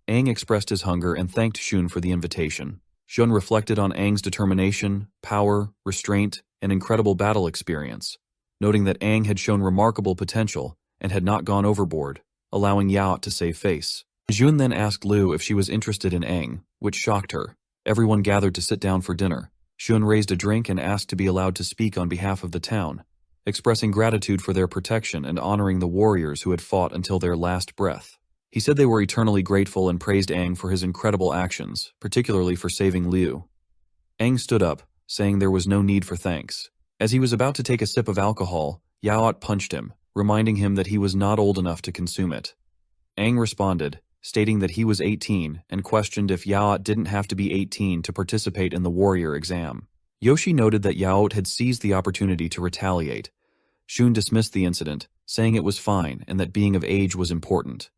Aang expressed his hunger and thanked Shun for the invitation. Shun reflected on Aang's determination, power, restraint, and incredible battle experience, noting that Aang had shown remarkable potential and had not gone overboard, allowing Yaot to save face. Jun then asked Liu if she was interested in Aang, which shocked her. Everyone gathered to sit down for dinner. Shun raised a drink and asked to be allowed to speak on behalf of the town, expressing gratitude for their protection and honoring the warriors who had fought until their last breath. He said they were eternally grateful and praised Aang for his incredible actions, particularly for saving Liu. Aang stood up, saying there was no need for thanks. As he was about to take a sip of alcohol, Yaot punched him, reminding him that he was not old enough to consume it. Aang responded, stating that he was 18 and questioned if Yaot didn't have to be 18 to participate in the warrior exam. Yoshi noted that Yaot had seized the opportunity to retaliate. Shun dismissed the incident, saying it was fine and that being of age was important.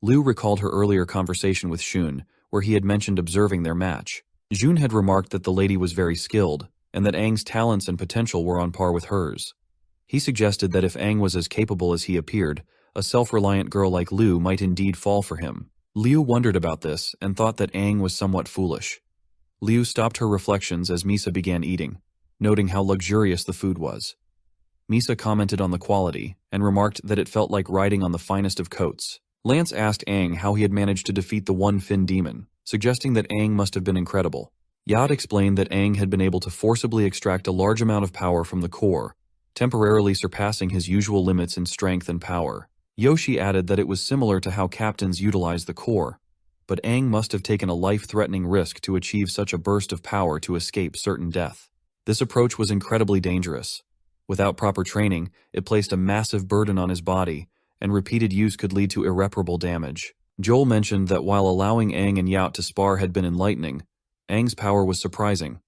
Liu recalled her earlier conversation with Shun, where he had mentioned observing their match. Jun had remarked that the lady was very skilled, and that Aang's talents and potential were on par with hers. He suggested that if Aang was as capable as he appeared, a self-reliant girl like Liu might indeed fall for him. Liu wondered about this and thought that Aang was somewhat foolish. Liu stopped her reflections as Misa began eating, noting how luxurious the food was. Misa commented on the quality and remarked that it felt like riding on the finest of coats. Lance asked Aang how he had managed to defeat the one-fin demon, suggesting that Aang must have been incredible. Yacht explained that Aang had been able to forcibly extract a large amount of power from the core, temporarily surpassing his usual limits in strength and power. Yoshi added that it was similar to how captains utilize the core, but Aang must have taken a life-threatening risk to achieve such a burst of power to escape certain death. This approach was incredibly dangerous. Without proper training, it placed a massive burden on his body, and repeated use could lead to irreparable damage. Joel mentioned that while allowing Aang and Yacht to spar had been enlightening, Aang's power was surprising.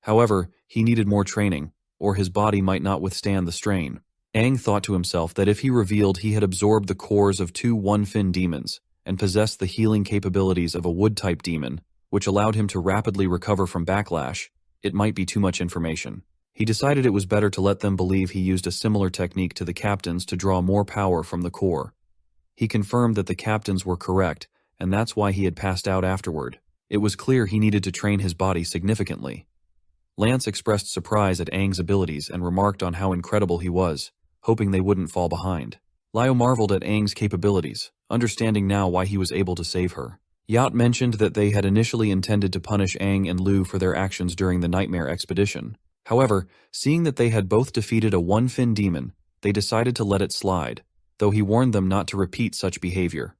However, he needed more training, or his body might not withstand the strain. Aang thought to himself that if he revealed he had absorbed the cores of two one-fin demons and possessed the healing capabilities of a wood-type demon, which allowed him to rapidly recover from backlash, it might be too much information. He decided it was better to let them believe he used a similar technique to the captains to draw more power from the core. He confirmed that the captains were correct, and that's why he had passed out afterward. It was clear he needed to train his body significantly. Lance expressed surprise at Aang's abilities and remarked on how incredible he was, hoping they wouldn't fall behind. Liu marveled at Aang's capabilities, understanding now why he was able to save her. Yacht mentioned that they had initially intended to punish Aang and Lu for their actions during the Nightmare Expedition. However, seeing that they had both defeated a one-fin demon, they decided to let it slide, though he warned them not to repeat such behavior.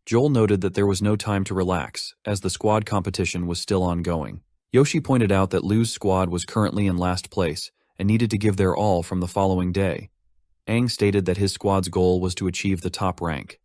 Joel noted that there was no time to relax, as the squad competition was still ongoing. Yoshi pointed out that Lu's squad was currently in last place and needed to give their all from the following day. Aang stated that his squad's goal was to achieve the top rank.